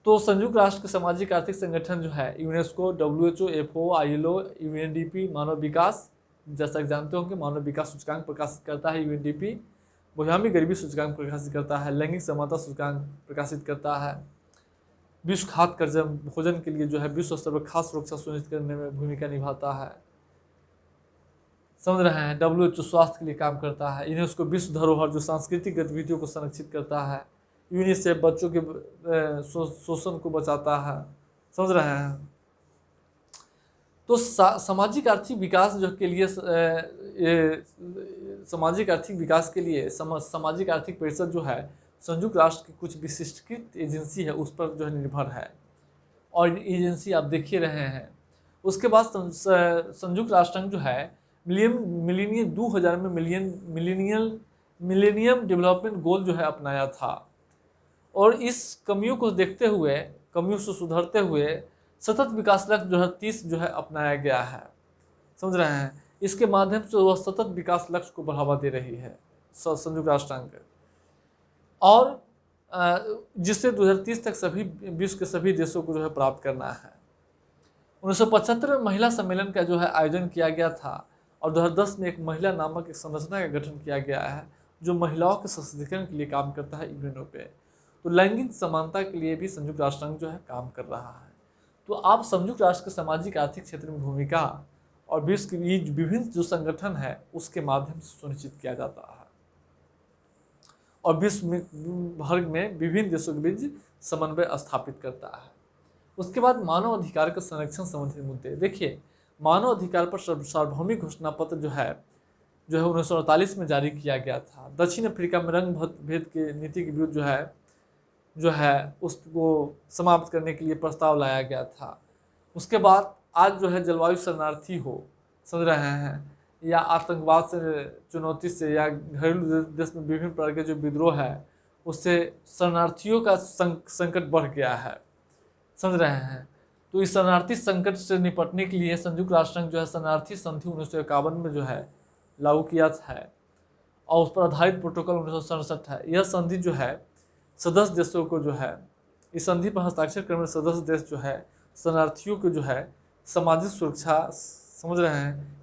तो संयुक्त राष्ट्र के सामाजिक आर्थिक संगठन जो है UNESCO, WHO, FAO, ILO, UNDP, मानव विकास, जैसा कि जानते होंगे, मानव विकास सूचकांक प्रकाशित करता है UNDP, भूमि गरीबी सूचकांक प्रकाशित करता है, लैंगिक समानता सूचकांक प्रकाशित करता है, विश्व खाद्य भोजन के लिए जो है विश्व स्तर पर खाद्य सुरक्षा सुनिश्चित करने में भूमिका निभाता है, समझ रहे हैं। WHO स्वास्थ्य के लिए काम करता है। यूनेस्को विश्व धरोहर जो सांस्कृतिक गतिविधियों को संरक्षित करता है। यूनिसेफ बच्चों के शोषण को बचाता है, समझ रहे हैं। तो सामाजिक आर्थिक विकास जो के लिए सामाजिक आर्थिक विकास के लिए सामाजिक आर्थिक परिषद जो है संयुक्त राष्ट्र की कुछ विशिष्टकृत एजेंसी है, उस पर जो है निर्भर है, और एजेंसी आप देख ही रहे हैं। उसके बाद संयुक्त राष्ट्र जो है मिलीनियम 2000 में मिलेनियम डेवलपमेंट गोल जो है अपनाया था, और इस कमियों को देखते हुए, कमियों से सुधरते हुए सतत विकास लक्ष्य जो है 30 जो है अपनाया गया है, समझ रहे हैं। इसके माध्यम से वह सतत विकास लक्ष्य को बढ़ावा दे रही है संयुक्त राष्ट्र संघ, और जिससे 2030 तक सभी विश्व के सभी देशों को जो है प्राप्त करना है। 1975 में महिला सम्मेलन का जो है आयोजन किया गया था, और 2010 में एक महिला नामक एक संरचना का गठन किया गया है जो महिलाओं के सशक्तिकरण के लिए काम करता है यूएनओ पे। तो लैंगिक समानता के लिए भी संयुक्त राष्ट्र संघ जो है काम कर रहा है। तो आप संयुक्त राष्ट्र के सामाजिक आर्थिक क्षेत्र में भूमिका और विश्व के विभिन्न जो संगठन है उसके माध्यम से सुनिश्चित किया जाता है, और विश्व भर में विभिन्न देशों के बीच समन्वय स्थापित करता है। उसके बाद मानव अधिकार के संरक्षण संबंधित मुद्दे। देखिए, मानव अधिकार पर सार्वभौमिक घोषणा पत्र जो है 1948 में जारी किया गया था। दक्षिण अफ्रीका में रंग भेद के नीति के विरुद्ध जो है उसको समाप्त करने के लिए प्रस्ताव लाया गया था। उसके बाद आज जो है जलवायु शरणार्थी हो, समझ रहे हैं, या आतंकवाद से चुनौती से, या घरेलू देश में विभिन्न प्रकार के जो विद्रोह है उससे शरणार्थियों का संकट बढ़ गया है, समझ रहे हैं। तो इस शरणार्थी संकट से निपटने के लिए संयुक्त राष्ट्र संघ जो है शरणार्थी संधि 1951 में जो है लागू किया है, और उस पर आधारित प्रोटोकॉल 1967 है। यह संधि जो है सदस्य देशों को जो है, इस संधि पर हस्ताक्षर करने वाले सदस्य देश जो है शरणार्थियों को जो है सामाजिक सुरक्षा, समझ रहे हैं,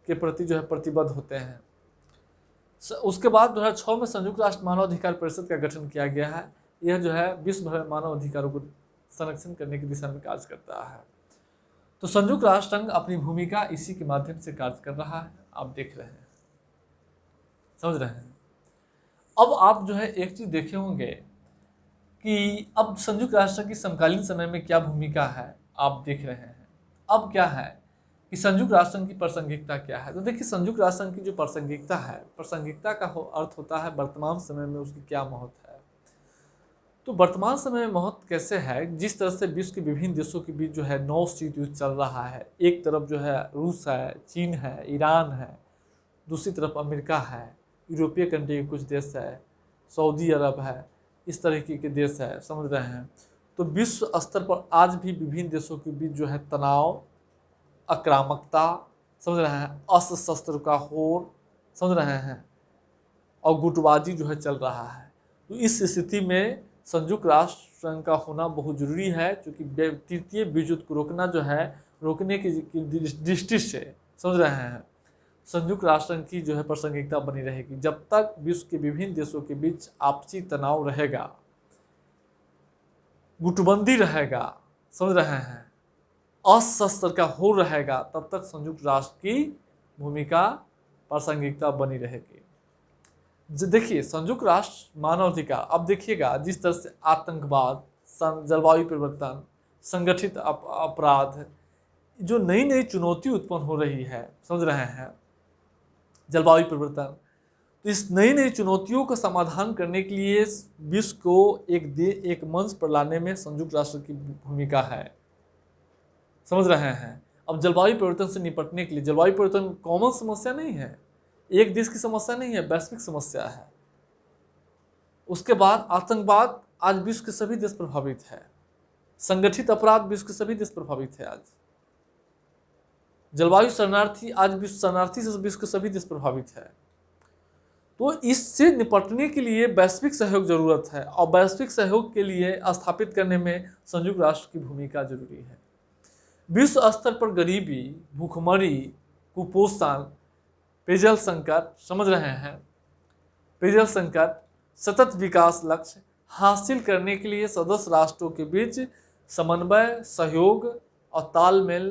के प्रति जो है प्रतिबद्ध होते हैं। उसके बाद 2006 में संयुक्त राष्ट्र मानव अधिकार परिषद का गठन किया गया है। यह जो है विश्व भर में मानव अधिकारों को संरक्षण करने की दिशा में कार्य करता है। तो संयुक्त राष्ट्र संघ अपनी भूमिका इसी के माध्यम से कार्य कर रहा है, आप देख रहे हैं, समझ रहे हैं। अब आप जो है एक चीज देखे होंगे कि अब संयुक्त राष्ट्र की समकालीन समय में क्या भूमिका है, आप देख रहे हैं। अब क्या है कि संयुक्त राष्ट्र संघ की प्रासंगिकता क्या है। तो देखिए संयुक्त राष्ट्र संघ की जो प्रासंगिकता है, प्रासंगिकता का अर्थ होता है वर्तमान समय में उसकी क्या महत्व है। तो वर्तमान समय में महत्व कैसे है, जिस तरह से विश्व के विभिन्न देशों के बीच जो है नौ शीत युद्ध चल रहा है। एक तरफ जो है रूस है, चीन है, ईरान है, दूसरी तरफ अमेरिका है, यूरोपीय कंट्री के कुछ देश है, सऊदी अरब है, इस तरीके के देश है, समझ रहे हैं। तो विश्व स्तर पर आज भी विभिन्न देशों के बीच जो है तनाव, आक्रामकता, समझ रहे हैं, अस्त्र शस्त्र का होड़, समझ रहे हैं, और गुटबाजी जो है चल रहा है। तो इस स्थिति में संयुक्त राष्ट्र संघ का होना बहुत जरूरी है, क्योंकि तृतीय विश्व युद्ध को रोकना जो है, रोकने की दृष्टि से, समझ रहे हैं, संयुक्त राष्ट्र संघ की जो है प्रासंगिकता बनी रहेगी। जब तक विश्व के विभिन्न देशों के बीच आपसी तनाव रहेगा, गुटबंदी रहेगा, समझ रहे हैं, अस्त्र का हो रहेगा, तब तक संयुक्त राष्ट्र की भूमिका प्रासंगिकता बनी रहेगी। देखिए संयुक्त राष्ट्र मानवाधिकार, अब देखिएगा जिस तरह से आतंकवाद, जलवायु परिवर्तन, संगठित अपराध, जो नई नई चुनौती उत्पन्न हो रही है, समझ रहे हैं, जलवायु परिवर्तन, तो इस नई नई चुनौतियों का समाधान करने के लिए विश्व को एक मंच पर लाने में संयुक्त राष्ट्र की भूमिका है, समझ रहे हैं। अब जलवायु परिवर्तन से निपटने के लिए, जलवायु परिवर्तन कॉमन समस्या नहीं है, एक देश की समस्या नहीं है, वैश्विक समस्या है। उसके बाद आतंकवाद, आज विश्व के सभी देश प्रभावित है। संगठित अपराध, विश्व के सभी देश प्रभावित है आज। जलवायु शरणार्थी, आज विश्व शरणार्थी से विश्व के सभी देश प्रभावित है। तो इससे निपटने के लिए वैश्विक सहयोग जरूरत है, और वैश्विक सहयोग के लिए स्थापित करने में संयुक्त राष्ट्र की भूमिका जरूरी है। विश्व स्तर पर गरीबी, भूखमरी, कुपोषण, पेयजल संकट, समझ रहे हैं, पेयजल संकट, सतत विकास लक्ष्य हासिल करने के लिए सदस्य राष्ट्रों के बीच समन्वय, सहयोग और तालमेल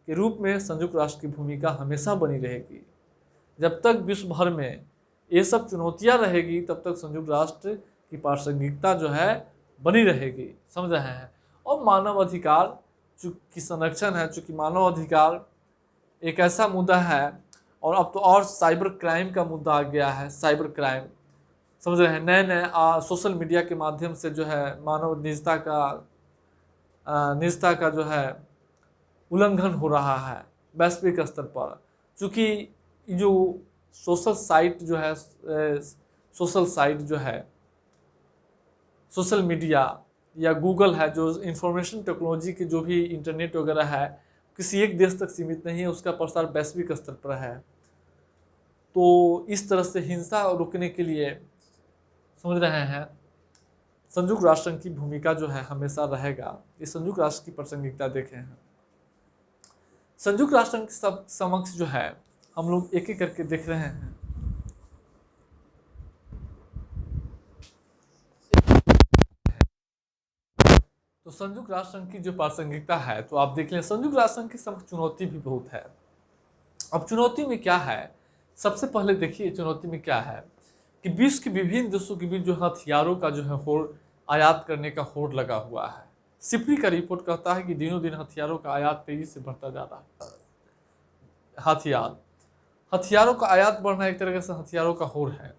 के रूप में संयुक्त राष्ट्र की भूमिका हमेशा बनी रहेगी। जब तक विश्व भर में ये सब चुनौतियां रहेगी, तब तक संयुक्त राष्ट्र की प्रासंगिकता जो है बनी रहेगी, समझ रहे हैं। और मानव अधिकार की संरक्षण है, चूँकि मानव अधिकार एक ऐसा मुद्दा है, और अब तो और साइबर क्राइम का मुद्दा आ गया है। साइबर क्राइम, समझ रहे हैं, नए नए सोशल मीडिया के माध्यम से जो है मानव निजता का जो है उल्लंघन हो रहा है वैश्विक स्तर पर। चूँकि जो सोशल साइट जो है, सोशल मीडिया या गूगल है, जो इंफॉर्मेशन टेक्नोलॉजी की जो भी इंटरनेट वगैरह है, किसी एक देश तक सीमित नहीं है, उसका प्रसार वैश्विक स्तर पर है। तो इस तरह से हिंसा रोकने के लिए, समझ रहे हैं, संयुक्त राष्ट्र की भूमिका जो है हमेशा रहेगा। ये संयुक्त राष्ट्र की प्रासंगिकता देखे हैं। संयुक्त राष्ट्र के सब समक्ष जो है हम लोग एक एक करके देख रहे हैं। तो संयुक्त राष्ट्र की जो प्रासंगिकता है, तो आप देख लें, संयुक्त राष्ट्र की समक्ष चुनौती भी बहुत है। अब चुनौती में क्या है, सबसे पहले देखिए चुनौती में क्या है कि विश्व के विभिन्न देशों के बीच जो हथियारों का जो है होड़, आयात करने का होड़ लगा हुआ है। सिप्री का रिपोर्ट कहता है कि दिनों दिन हथियारों का आयात तेजी से बढ़ता जा रहा है। हथियारों का आयात बढ़ना एक तरह से हथियारों का होड़ है।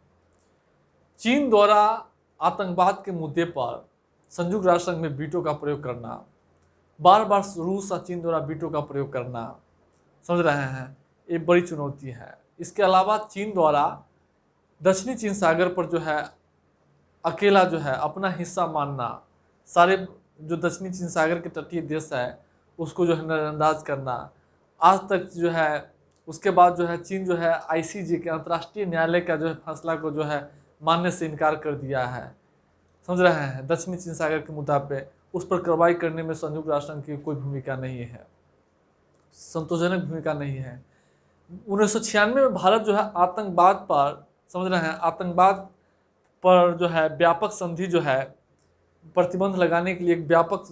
चीन द्वारा आतंकवाद के मुद्दे पर संयुक्त राष्ट्र संघ में वीटो का प्रयोग करना, बार बार रूस और चीन द्वारा वीटो का प्रयोग करना, समझ रहे हैं, ये बड़ी चुनौती है। इसके अलावा चीन द्वारा दक्षिणी चीन सागर पर जो है अकेला जो है अपना हिस्सा मानना, सारे जो दक्षिणी चीन सागर के तटीय देश है उसको जो है नजरअंदाज करना, आज तक जो है उसके बाद जो है चीन जो है आईसीजे के अंतर्राष्ट्रीय न्यायालय का जो है फैसला को जो है मानने से इनकार कर दिया है। समझ रहे हैं, दक्षिणी चीन सागर के मुद्दा पे उस पर कार्रवाई करने में संयुक्त राष्ट्र संघ की कोई भूमिका नहीं है, संतोषजनक भूमिका नहीं है। 1996 में भारत जो है आतंकवाद पर, समझ रहे हैं, आतंकवाद पर जो है व्यापक संधि जो है प्रतिबंध लगाने के लिए एक व्यापक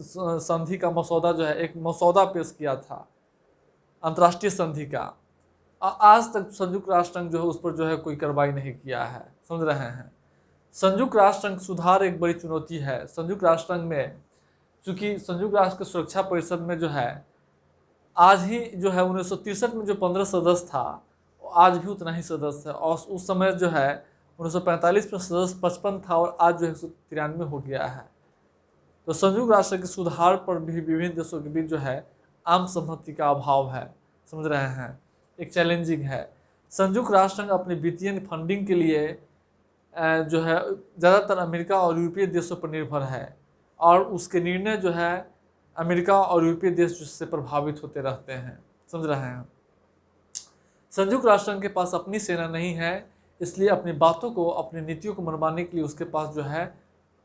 संधि का मसौदा जो है एक मसौदा पेश किया था अंतर्राष्ट्रीय संधि का। आज तक संयुक्त राष्ट्र संघ जो है उस पर जो है कोई कार्रवाई नहीं किया है। समझ रहे हैं, संयुक्त राष्ट्र संघ सुधार एक बड़ी चुनौती है। संयुक्त राष्ट्र संघ में चूंकि संयुक्त राष्ट्र के सुरक्षा परिषद में जो है आज ही जो है 1963 में जो 15 सदस्य था आज भी उतना ही सदस्य है, और उस समय जो है 1945 में सदस्य 55 था और आज जो है 193 हो गया है। तो संयुक्त राष्ट्र के सुधार पर भी विभिन्न देशों के बीच जो है आम सहमति का अभाव है। समझ रहे हैं, एक चैलेंजिंग है। संयुक्त राष्ट्र अपनी वित्तीय फंडिंग के लिए जो है ज़्यादातर अमेरिका और यूरोपीय देशों पर निर्भर है, और उसके निर्णय जो है अमेरिका और यूरोपीय देश जिससे प्रभावित होते रहते हैं। समझ रहे हैं, संयुक्त राष्ट्र के पास अपनी सेना नहीं है, इसलिए अपनी बातों को, अपनी नीतियों को मनवाने के लिए उसके पास जो है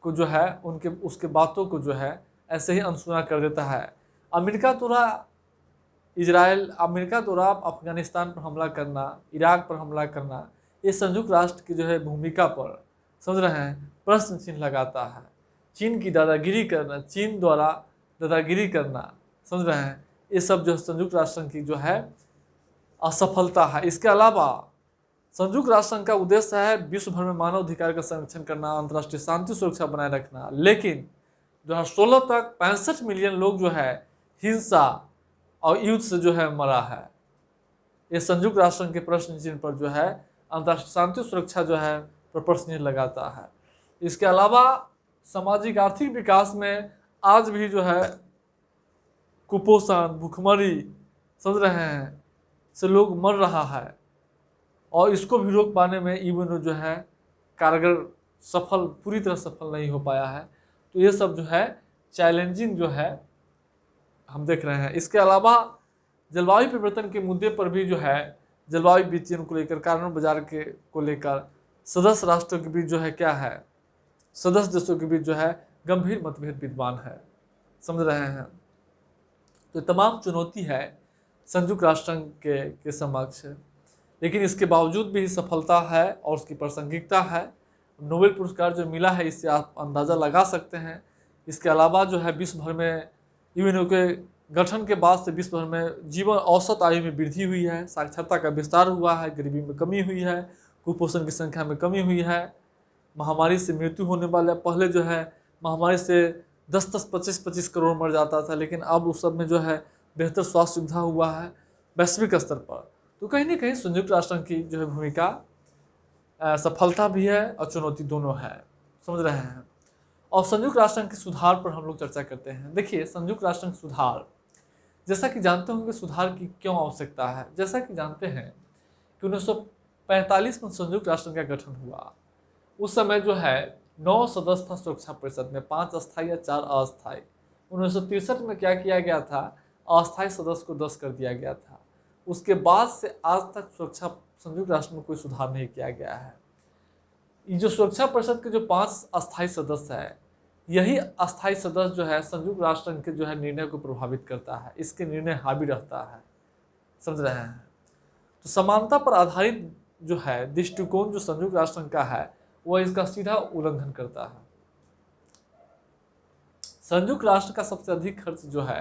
उसके बातों को जो है ऐसे ही अनसुना कर देता है। अमेरिका द्वारा अफगानिस्तान पर हमला करना, इराक पर हमला करना, ये संयुक्त राष्ट्र की जो है भूमिका पर, समझ रहे हैं, प्रश्न चिन्ह लगाता है। चीन की दादागिरी करना, चीन द्वारा दादागिरी करना, समझ रहे हैं, ये सब जो संयुक्त राष्ट्र की जो है असफलता है। इसके अलावा संयुक्त राष्ट्र का उद्देश्य है विश्व भर में मानव अधिकार का संरक्षण करना, अंतर्राष्ट्रीय शांति सुरक्षा बनाए रखना, लेकिन 2016 तक 65 मिलियन लोग जो है हिंसा और युद्ध से जो है मरा है। ये संयुक्त राष्ट्र के प्रश्न चिन्ह पर जो है अंतर्राष्ट्रीय शांति सुरक्षा जो है पर प्रश्न चिन्ह लगाता है। इसके अलावा सामाजिक आर्थिक विकास में आज भी जो है कुपोषण, भूखमरी, समझ रहे हैं, से लोग मर रहा है, और इसको भी रोक पाने में यूएनओ जो है कारगर पूरी तरह सफल नहीं हो पाया है। तो ये सब जो है चैलेंजिंग जो है हम देख रहे हैं। इसके अलावा जलवायु परिवर्तन के मुद्दे पर भी जो है जलवायु वित्तीयन को लेकर, कार्बन बाजार के को लेकर सदस्य राष्ट्रों के बीच जो है क्या है, सदस्य देशों के बीच जो है गंभीर मतभेद विद्यमान है। समझ रहे हैं, तो तमाम चुनौती है संयुक्त राष्ट्र के समक्ष, लेकिन इसके बावजूद भी सफलता है और उसकी प्रासंगिकता है। नोबेल पुरस्कार जो मिला है इससे आप अंदाज़ा लगा सकते हैं। इसके अलावा जो है विश्व भर में यूएनओ के गठन के बाद से विश्व भर में जीवन औसत आयु में वृद्धि हुई है, साक्षरता का विस्तार हुआ है, गरीबी में कमी हुई है, कुपोषण की संख्या में कमी हुई है, महामारी से मृत्यु होने वाले, पहले जो है महामारी से 10-10, 25-25 करोड़ मर जाता था, लेकिन अब उस सब में जो है बेहतर स्वास्थ्य सुविधा हुआ है वैश्विक स्तर पर। तो कहीं ना कहीं संयुक्त राष्ट्र की जो है भूमिका सफलता भी है और चुनौती दोनों है। समझ रहे हैं, और संयुक्त राष्ट्र के सुधार पर हम लोग चर्चा करते हैं। देखिए, संयुक्त राष्ट्र सुधार, जैसा कि जानते होंगे सुधार की क्यों आवश्यकता है। जैसा कि जानते हैं कि 1945 में संयुक्त राष्ट्र का गठन हुआ। उस समय जो है 9 सदस्य था सुरक्षा परिषद में, 5 अस्थायी या 4 अस्थायी। 1963 में क्या किया गया था, अस्थायी सदस्य को 10 कर दिया गया था। उसके बाद से आज तक संयुक्त राष्ट्र में कोई सुधार नहीं किया गया है। ये जो सुरक्षा परिषद के जो 5 अस्थायी सदस्य है, यही अस्थायी सदस्य जो है संयुक्त राष्ट्र के जो है निर्णय को प्रभावित करता है, इसके निर्णय हावी रहता है। समझ रहे हैं, तो समानता पर आधारित जो है दृष्टिकोण जो संयुक्त राष्ट्र का है वह इसका सीधा उल्लंघन करता है। संयुक्त राष्ट्र का सबसे अधिक खर्च जो है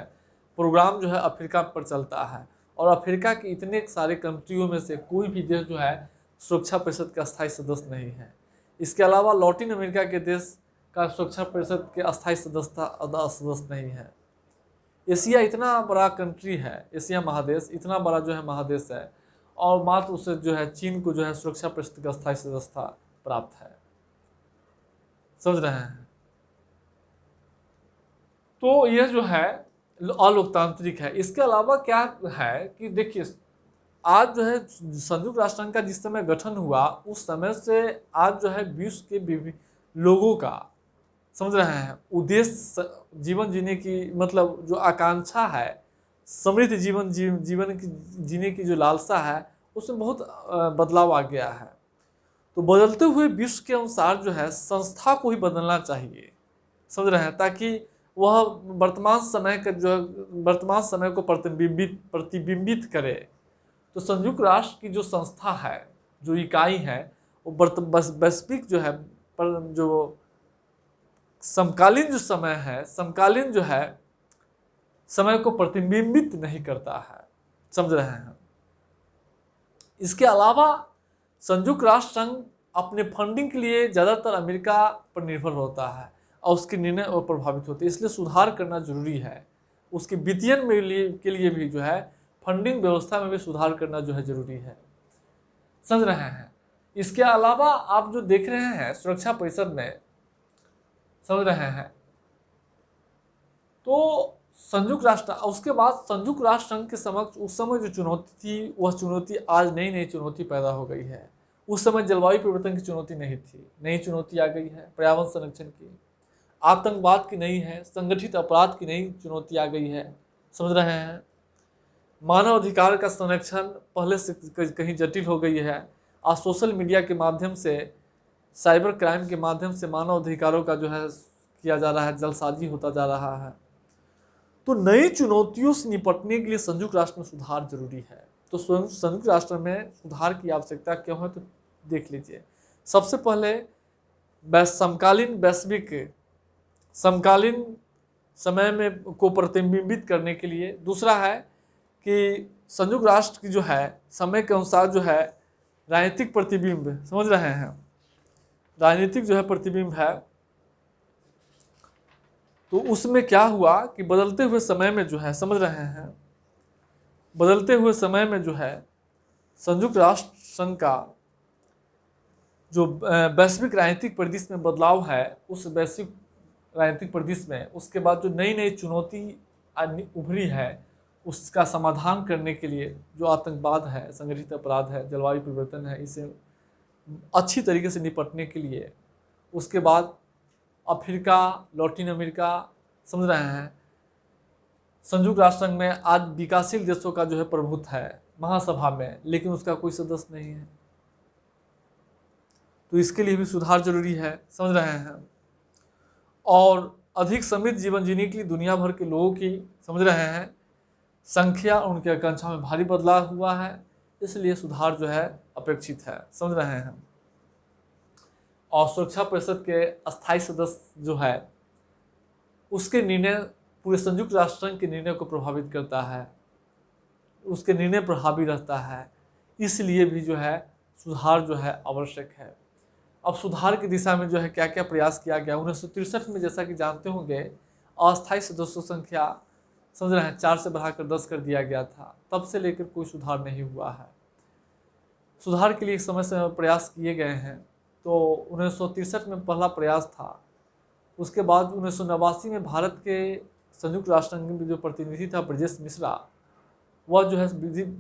प्रोग्राम जो है अफ्रीका पर चलता है, और अफ्रीका के इतने सारे कंट्रियों में से कोई भी देश जो है सुरक्षा परिषद का अस्थायी सदस्य नहीं है। इसके अलावा लैटिन अमेरिका के देश का सुरक्षा परिषद के अस्थायी सदस्य नहीं है। एशिया इतना बड़ा कंट्री है, एशिया महादेश इतना बड़ा जो है महादेश है, और मात्र उसे जो है चीन को जो है सुरक्षा परिषद का अस्थायी सदस्यता प्राप्त है। समझ रहे हैं, तो यह जो है अलोकतांत्रिक है। इसके अलावा क्या है कि देखिए, आज जो है संयुक्त राष्ट्र का जिस समय गठन हुआ उस समय से आज जो है विश्व के विभिन्न लोगों का, समझ रहे हैं, उद्देश्य जीवन जीने की मतलब जो आकांक्षा है समृद्ध जीवन की जीने की जो लालसा है उसमें बहुत बदलाव आ गया है। तो बदलते हुए विश्व के अनुसार जो है संस्था को ही बदलना चाहिए, समझ रहे हैं, ताकि वह वर्तमान समय का जो वर्तमान समय को प्रतिबिंबित करे। तो संयुक्त राष्ट्र की जो संस्था है, जो इकाई है, वो वैश्विक जो है पर जो समकालीन जो समय है, समकालीन जो है समय को प्रतिबिंबित नहीं करता है, समझ रहे हैं। इसके अलावा संयुक्त राष्ट्र संघ अपने फंडिंग के लिए ज़्यादातर अमेरिका पर निर्भर होता है और उसके निर्णय और प्रभावित होते हैं, इसलिए सुधार करना जरूरी है। उसके वित्तीयन के लिए भी जो है फंडिंग व्यवस्था में भी सुधार करना जो है जरूरी है, समझ रहे हैं। इसके अलावा आप जो देख रहे हैं सुरक्षा परिषद में, समझ रहे हैं, तो संयुक्त राष्ट्र, उसके बाद संयुक्त राष्ट्र संघ के समक्ष उस समय जो चुनौती थी वह चुनौती आज नई नई चुनौती पैदा हो गई है। उस समय जलवायु परिवर्तन की चुनौती नहीं थी, नई चुनौती आ गई है, पर्यावरण संरक्षण की, आतंकवाद की नई है, संगठित अपराध की नई चुनौती आ गई है, समझ रहे हैं। मानव अधिकार का संरक्षण पहले से कहीं जटिल हो गई है। आज सोशल मीडिया के माध्यम से, साइबर क्राइम के माध्यम से मानव अधिकारों का जो है किया जा रहा है, जलसाजी होता जा रहा है। तो नई चुनौतियों से निपटने के लिए संयुक्त राष्ट्र में सुधार जरूरी है। तो संयुक्त राष्ट्र में सुधार की आवश्यकता क्यों है, तो देख लीजिए। सबसे पहले समकालीन समय में को प्रतिबिंबित करने के लिए। दूसरा है कि संयुक्त राष्ट्र की जो है समय के अनुसार जो है राजनीतिक प्रतिबिंब, समझ रहे हैं, राजनीतिक जो है प्रतिबिंब है। तो उसमें क्या हुआ कि बदलते हुए समय में जो है, समझ रहे हैं, बदलते हुए समय में जो है संयुक्त राष्ट्र संघ का जो वैश्विक राजनीतिक परिदृश्य में बदलाव है, उस वैश्विक राजनीतिक परिदृश्य में उसके बाद जो नई नई चुनौती उभरी है उसका समाधान करने के लिए, जो आतंकवाद है, संगठित अपराध है, जलवायु परिवर्तन है, इसे अच्छी तरीके से निपटने के लिए, उसके बाद अफ्रीका, लैटिन अमेरिका, समझ रहे हैं, संयुक्त राष्ट्र संघ में आज विकासशील देशों का जो है प्रभुत्व है महासभा में, लेकिन उसका कोई सदस्य नहीं है। तो इसके लिए भी सुधार जरूरी है, समझ रहे हैं। और अधिक समृद्ध जीवन जीने के लिए दुनिया भर के लोगों की, समझ रहे हैं, संख्या और उनकी आकांक्षा में भारी बदलाव हुआ है, इसलिए सुधार जो है अपेक्षित है, समझ रहे हैं। और सुरक्षा परिषद के अस्थायी सदस्य जो है उसके निर्णय पूरे संयुक्त राष्ट्र संघ के निर्णय को प्रभावित करता है, उसके निर्णय पर हावी रहता है, इसलिए भी जो है सुधार जो है आवश्यक है। अब सुधार की दिशा में जो है क्या क्या प्रयास किया गया। 1963 में, जैसा कि जानते होंगे, अस्थायी सदस्यों संख्या, समझ रहे हैं, 4 से बढ़ाकर 10 कर दिया गया था। तब से लेकर कोई सुधार नहीं हुआ है। सुधार के लिए समय समय प्रयास किए गए हैं। तो 1963 में पहला प्रयास था। उसके बाद 1989 में भारत के संयुक्त राष्ट्र संघ में जो प्रतिनिधि था ब्रजेश मिश्रा, वह जो है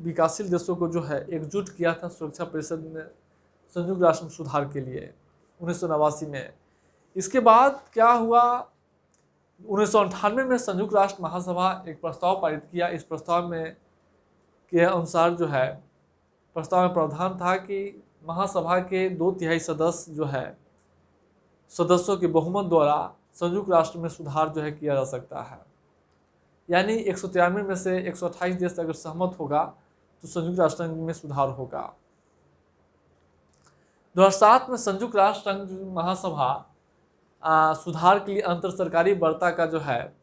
विकासशील देशों को जो है एकजुट किया था सुरक्षा परिषद में संयुक्त राष्ट्र में सुधार के लिए 1989 में। इसके बाद क्या हुआ, 1998 में संयुक्त राष्ट्र महासभा एक प्रस्ताव पारित किया। इस प्रस्ताव में के अनुसार जो है प्रस्ताव में प्रावधान था कि महासभा के 2/3 सदस्य जो है सदस्यों के बहुमत द्वारा संयुक्त राष्ट्र में सुधार जो है किया जा सकता है। यानी 193 में से 128 देश अगर सहमत होगा तो संयुक्त राष्ट्र संघ में सुधार होगा। 2007 में संयुक्त राष्ट्र संघ महासभा सुधार के लिए अंतर सरकारी वार्ता का जो है,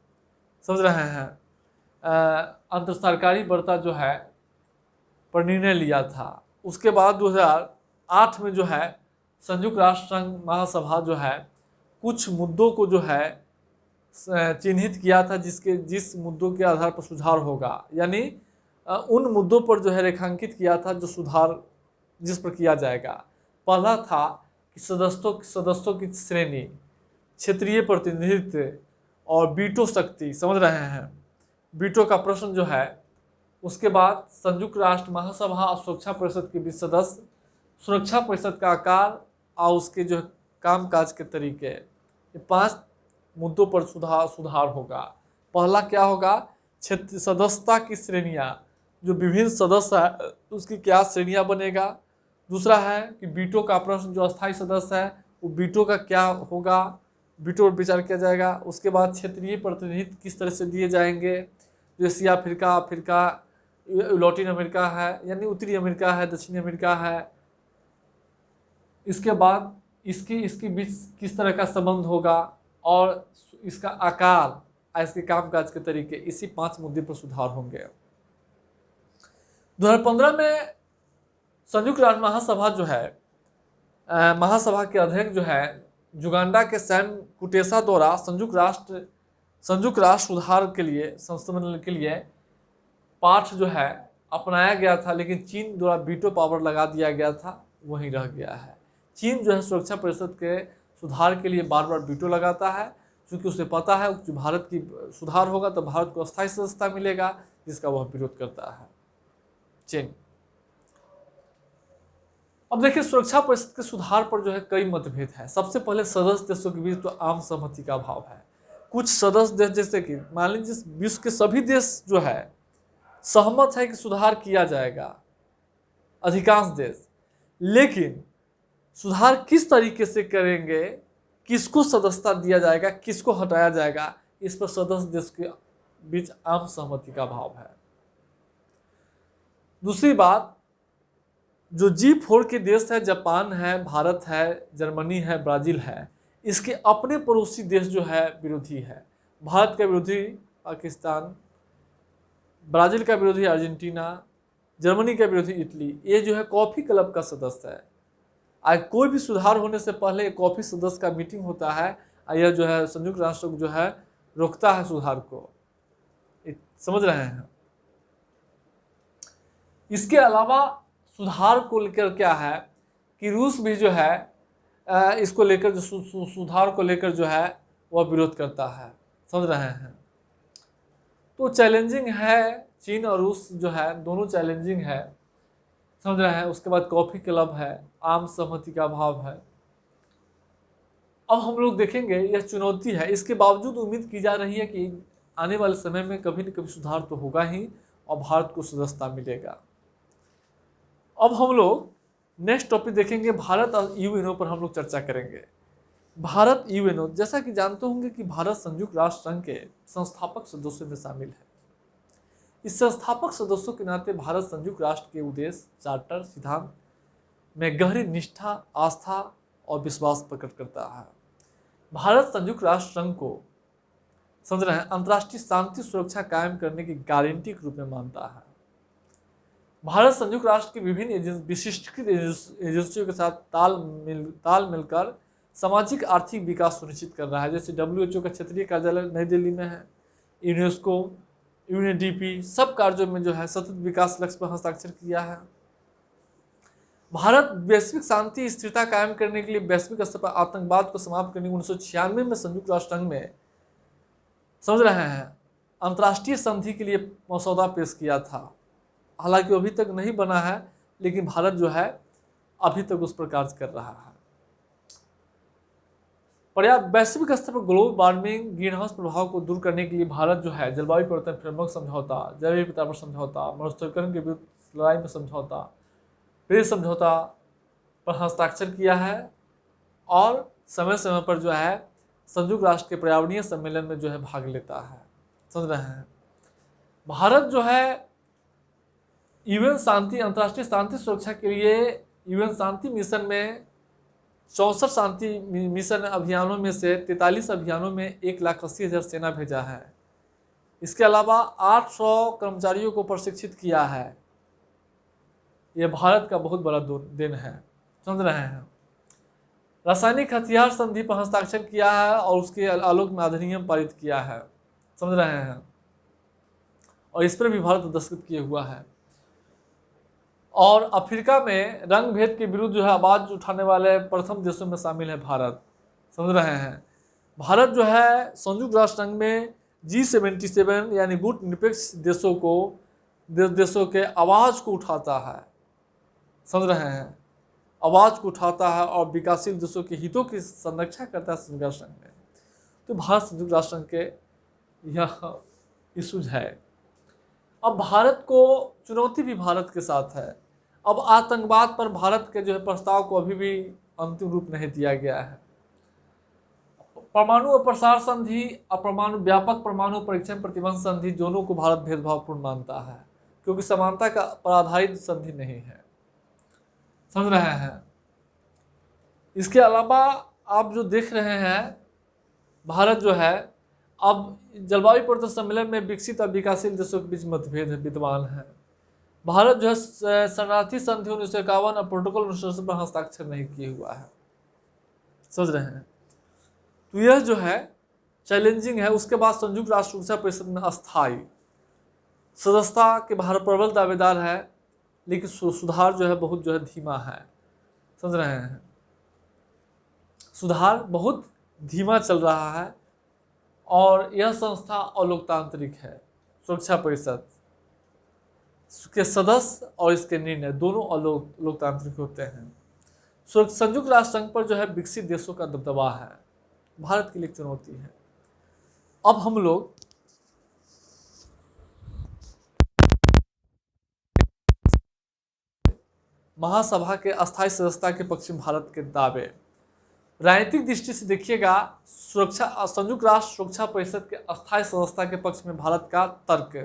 समझ रहे हैं, अंतर सरकारी वार्ता जो है पर निर्णय लिया था। उसके बाद 2008 में जो है संयुक्त राष्ट्र संघ महासभा जो है कुछ मुद्दों को जो है चिन्हित किया था जिस मुद्दों के आधार पर सुधार होगा। यानी उन मुद्दों पर जो है रेखांकित किया था जो सुधार जिस पर किया जाएगा। पहला था कि सदस्यों की श्रेणी, क्षेत्रीय प्रतिनिधित्व और वीटो शक्ति, समझ रहे हैं, वीटो का प्रश्न जो है। उसके बाद संयुक्त राष्ट्र महासभा और सुरक्षा परिषद के बीच सदस्य, सुरक्षा परिषद का आकार और उसके जो कामकाज के तरीके, ये 5 मुद्दों पर सुधार होगा। पहला क्या होगा, क्षेत्र सदस्यता की श्रेणियाँ, जो विभिन्न सदस्य है उसकी क्या श्रेणियाँ बनेगा। दूसरा है कि वीटो का प्रश्न, जो अस्थायी सदस्य है वो वीटो का क्या होगा, वीटो पर विचार किया जाएगा। उसके बाद क्षेत्रीय प्रतिनिधित्व किस तरह से दिए जाएंगे, जो एशिया, अफ्रीका, लैटिन अमेरिका है, यानी उत्तरी अमेरिका है, दक्षिणी अमेरिका है। इसके बाद इसके बीच किस तरह का संबंध होगा और इसका आकार, इसके कामकाज के तरीके, इसी 5 मुद्दे पर सुधार होंगे। 2015 में संयुक्त राष्ट्र महासभा जो है, महासभा के अध्यक्ष जो है युगांडा के सैम कुटेसा द्वारा संयुक्त राष्ट्र सुधार के लिए, संस्थापन के लिए पाठ जो है अपनाया गया था, लेकिन चीन द्वारा वीटो पावर लगा दिया गया था, वहीं रह गया है। चीन जो है सुरक्षा परिषद के सुधार के लिए बार बार वीटो लगाता है, क्योंकि उसे पता है कि भारत की सुधार होगा तो भारत को अस्थायी सदस्यता मिलेगा, जिसका वह विरोध करता है चीन। अब देखिए, सुरक्षा परिषद के सुधार पर जो है कई मतभेद है। सबसे पहले सदस्य देशों के बीच तो आम सहमति का अभाव है। कुछ सदस्य देश, जैसे कि मान लीजिए विश्व के सभी देश जो है सहमत है कि सुधार किया जाएगा, अधिकांश देश, लेकिन सुधार किस तरीके से करेंगे, किसको सदस्यता दिया जाएगा, किसको हटाया जाएगा, इस पर सदस्य देश के बीच आम सहमति का अभाव है। दूसरी बात, जो G4 के देश है, जापान है, भारत है, जर्मनी है, ब्राजील है, इसके अपने पड़ोसी देश जो है विरोधी है। भारत का विरोधी पाकिस्तान, ब्राजील का विरोधी अर्जेंटीना, जर्मनी का विरोधी इटली, ये जो है कॉफी क्लब का सदस्य है। आज कोई भी सुधार होने से पहले कॉफी सदस्य का मीटिंग होता है, यह जो है संयुक्त राष्ट्र जो है रोकता है सुधार को, समझ रहे हैं। इसके अलावा सुधार को लेकर क्या है कि रूस भी जो है इसको लेकर, जो सुधार को लेकर जो है वह विरोध करता है, समझ रहे हैं। तो चैलेंजिंग है, चीन और रूस जो है दोनों चैलेंजिंग है, समझ रहे हैं। उसके बाद कॉफी क्लब है, आम सहमति का अभाव है। अब हम लोग देखेंगे, यह चुनौती है, इसके बावजूद उम्मीद की जा रही है कि आने वाले समय में कभी न कभी सुधार तो होगा ही और भारत को सदस्यता मिलेगा। अब हम लोग नेक्स्ट टॉपिक देखेंगे, भारत और यूएनओ पर हम लोग चर्चा करेंगे। भारत यूएनओ, जैसा कि जानते होंगे कि भारत संयुक्त राष्ट्र संघ के संस्थापक सदस्यों में शामिल है। इस संस्थापक सदस्यों के नाते भारत संयुक्त राष्ट्र के उद्देश्य, चार्टर, सिद्धांत में गहरी निष्ठा, आस्था और विश्वास प्रकट करता है। भारत संयुक्त राष्ट्र संघ को, समझ रहे हैं, अंतर्राष्ट्रीय शांति सुरक्षा कायम करने की गारंटी के रूप में मानता है। भारत संयुक्त राष्ट्र की विभिन्न विशिष्टकृत एजेंसियों के साथ ताल मिलकर सामाजिक आर्थिक विकास सुनिश्चित कर रहा है। जैसे WHO का क्षेत्रीय कार्यालय नई दिल्ली में है, यूनेस्को, UNDP, सब कार्यों में जो है सतत विकास लक्ष्य पर हस्ताक्षर किया है। भारत वैश्विक शांति स्थिरता कायम करने के लिए वैश्विक स्तर पर आतंकवाद को समाप्त करने 1996 में संयुक्त राष्ट्र संघ में, समझ रहे हैं, अंतर्राष्ट्रीय संधि के लिए मसौदा पेश किया था। हालांकि अभी तक नहीं बना है, लेकिन भारत जो है अभी तक उस पर कार्य कर रहा है। पर्याप्त वैश्विक स्तर पर ग्लोबल वार्मिंग, ग्रीन हाउस प्रभाव को दूर करने के लिए भारत जो है जलवायु परिवर्तन फ्रेमवर्क समझौता, जैव विविधता पर समझौता, मरुस्थलीकरण के विरुद्ध लड़ाई में समझौता, पेरिस समझौता पर हस्ताक्षर किया है और समय समय पर जो है संयुक्त राष्ट्र के पर्यावरणीय सम्मेलन में जो है भाग लेता है, समझ रहे हैं। भारत जो है यूएन शांति, अंतर्राष्ट्रीय शांति सुरक्षा के लिए यूएन शांति मिशन में 64 शांति मिशन अभियानों में से 43 अभियानों में 1,80,000 सेना भेजा है। इसके अलावा 800 कर्मचारियों को प्रशिक्षित किया है। यह भारत का बहुत बड़ा देन है, समझ रहे हैं। रासायनिक हथियार संधि पर हस्ताक्षर किया है और उसके आलोक में अधिनियम पारित किया है, समझ रहे हैं, और इस पर भी भारत दस्तखत किए हुआ है। और अफ्रीका में रंग भेद के विरुद्ध जो है आवाज उठाने वाले प्रथम देशों में शामिल है भारत, समझ रहे हैं। भारत जो है संयुक्त राष्ट्र संघ में G77 यानी गुटनिरपेक्ष देशों के आवाज को उठाता है, समझ रहे हैं, आवाज को उठाता है और विकासशील देशों के हितों की संरक्षा करता है संयुक्त राष्ट्र संघ में। तो भारत संयुक्त राष्ट्र संघ के यह इशूज है अब भारत को चुनौती भी भारत के साथ है। अब आतंकवाद पर भारत के जो है प्रस्ताव को अभी भी अंतिम रूप नहीं दिया गया है। परमाणु अप्रसार संधि और परमाणु व्यापक परमाणु परीक्षण प्रतिबंध संधि दोनों को भारत भेदभावपूर्ण मानता है, क्योंकि समानता का पर आधारित संधि नहीं है। समझ रहे हैं। इसके अलावा आप जो देख रहे हैं, भारत जो है अब जलवायु परिवर्तन सम्मेलन में विकसित और विकासशील देशों के बीच मतभेद विद्यमान है। भारत जो है शरणार्थी संधि 1951 और प्रोटोकॉल 1960 पर हस्ताक्षर नहीं किए हुआ है। समझ रहे हैं। तो यह जो है चैलेंजिंग है। उसके बाद संयुक्त राष्ट्र सुरक्षा परिषद में अस्थायी सदस्यता के भारत प्रबल दावेदार है, लेकिन सुधार जो है बहुत जो है धीमा है। समझ रहे हैं। सुधार बहुत धीमा चल रहा है और यह संस्था अलोकतांत्रिक है। सुरक्षा परिषद के सदस्य और इसके निर्णय दोनों लोकतांत्रिक होते हैं। संयुक्त राष्ट्र संघ पर जो है विकसित देशों का दबदबा है, भारत के लिए एक चुनौती है। अब हम लोग महासभा के अस्थायी सदस्यता के पक्ष में भारत के दावे। राजनीतिक दृष्टि से देखिएगा, संयुक्त राष्ट्र सुरक्षा परिषद के अस्थायी सदस्यता के पक्ष में भारत का तर्क।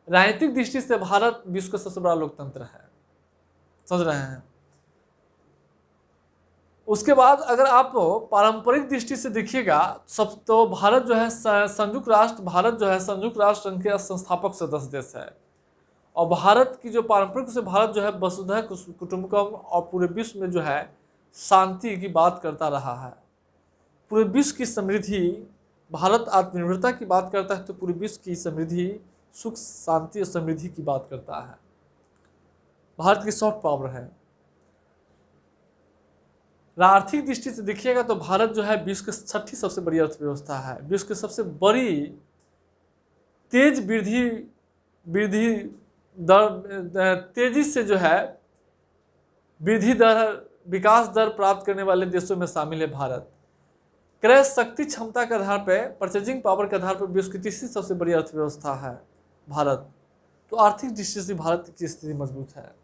राजनीतिक दृष्टि से भारत विश्व का सबसे बड़ा लोकतंत्र है। समझ रहे हैं। उसके बाद अगर आप पारंपरिक दृष्टि से देखिएगा, सब तो भारत जो है संयुक्त राष्ट्र संघ के संस्थापक सदस्य देश है। और भारत की जो पारंपरिक से भारत जो है वसुधैव कुटुंबकम और पूरे विश्व में जो है शांति की बात करता रहा है। पूरे विश्व की समृद्धि, भारत आत्मनिर्भरता की बात करता है तो पूरे विश्व की समृद्धि, सुख, शांति और समृद्धि की बात करता है। भारत की सॉफ्ट पावर है। आर्थिक दृष्टि से देखिएगा तो भारत जो है विश्व की 6ठी सबसे बड़ी अर्थव्यवस्था है। विश्व की सबसे बड़ी तेज वृद्धि दर, तेजी से जो है वृद्धि दर, विकास दर प्राप्त करने वाले देशों में शामिल है भारत। क्रय शक्ति क्षमता के आधार पर, परचेजिंग पावर के आधार पर विश्व की 3री सबसे बड़ी अर्थव्यवस्था है भारत। तो आर्थिक दृष्टि से भारत की स्थिति मजबूत है।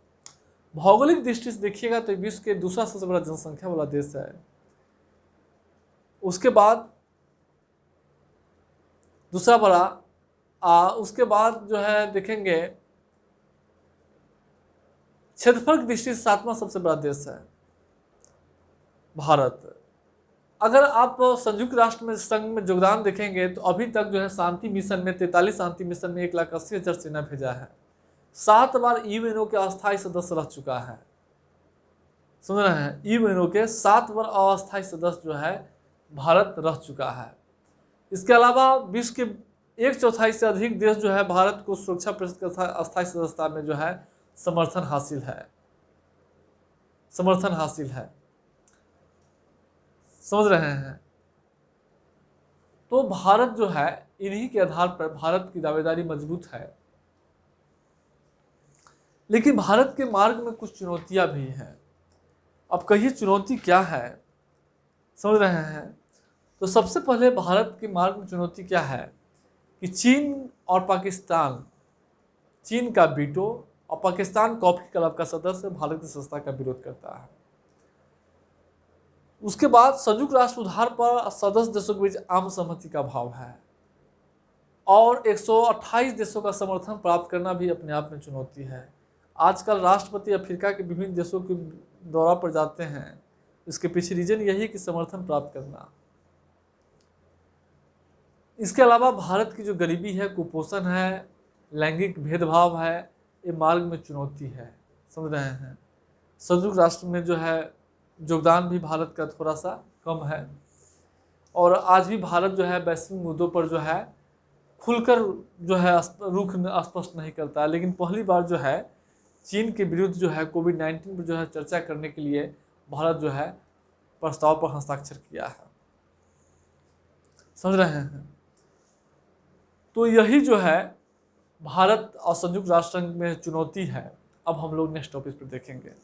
भौगोलिक दृष्टि से देखिएगा तो विश्व के दूसरा सबसे बड़ा जनसंख्या वाला देश है। उसके बाद उसके बाद जो है देखेंगे क्षेत्रफल की दृष्टि से 7वां सबसे बड़ा देश है भारत। अगर आप संयुक्त राष्ट्र में संघ में योगदान देखेंगे तो अभी तक जो है शांति मिशन में 43 शांति मिशन में 1,80,000 सेना भेजा है। 7 बार यूएनओ के अस्थायी सदस्य रह चुका है। समझ रहे हैं। यूएनओ के 7 बार अस्थायी सदस्य जो है भारत रह चुका है। इसके अलावा विश्व के 1/4 से अधिक देश जो है भारत को सुरक्षा परिषद के अस्थायी सदस्यता में जो है समर्थन हासिल है। समझ रहे हैं। तो भारत जो है इन्हीं के आधार पर भारत की दावेदारी मजबूत है। लेकिन भारत के मार्ग में कुछ चुनौतियां भी हैं। अब कहिए चुनौती क्या है। समझ रहे हैं। तो सबसे पहले भारत के मार्ग में चुनौती क्या है कि चीन और पाकिस्तान, चीन का वीटो और पाकिस्तान कॉफी क्लब का सदस्य भारत की सदस्यता का विरोध करता है। उसके बाद संयुक्त राष्ट्र सुधार पर सदस्य देशों के बीच आम सहमति का अभाव है और 128 देशों का समर्थन प्राप्त करना भी अपने आप में चुनौती है। आजकल राष्ट्रपति अफ्रीका के विभिन्न देशों के दौरा पर जाते हैं। इसके पीछे रीजन यही है कि समर्थन प्राप्त करना। इसके अलावा भारत की जो गरीबी है, कुपोषण है, लैंगिक भेदभाव है, ये मार्ग में चुनौती है। समझ रहे हैं। संयुक्त राष्ट्र में जो है योगदान भी भारत का थोड़ा सा कम है और आज भी भारत जो है वैश्विक मुद्दों पर जो है खुलकर जो है रुख स्पष्ट नहीं करता है। लेकिन पहली बार जो है चीन के विरुद्ध जो है कोविड-19 पर जो है चर्चा करने के लिए भारत जो है प्रस्ताव पर हस्ताक्षर किया है। समझ रहे हैं। तो यही जो है भारत और संयुक्त राष्ट्र संघ में चुनौती है। अब हम लोग नेक्स्ट टॉपिक पर देखेंगे।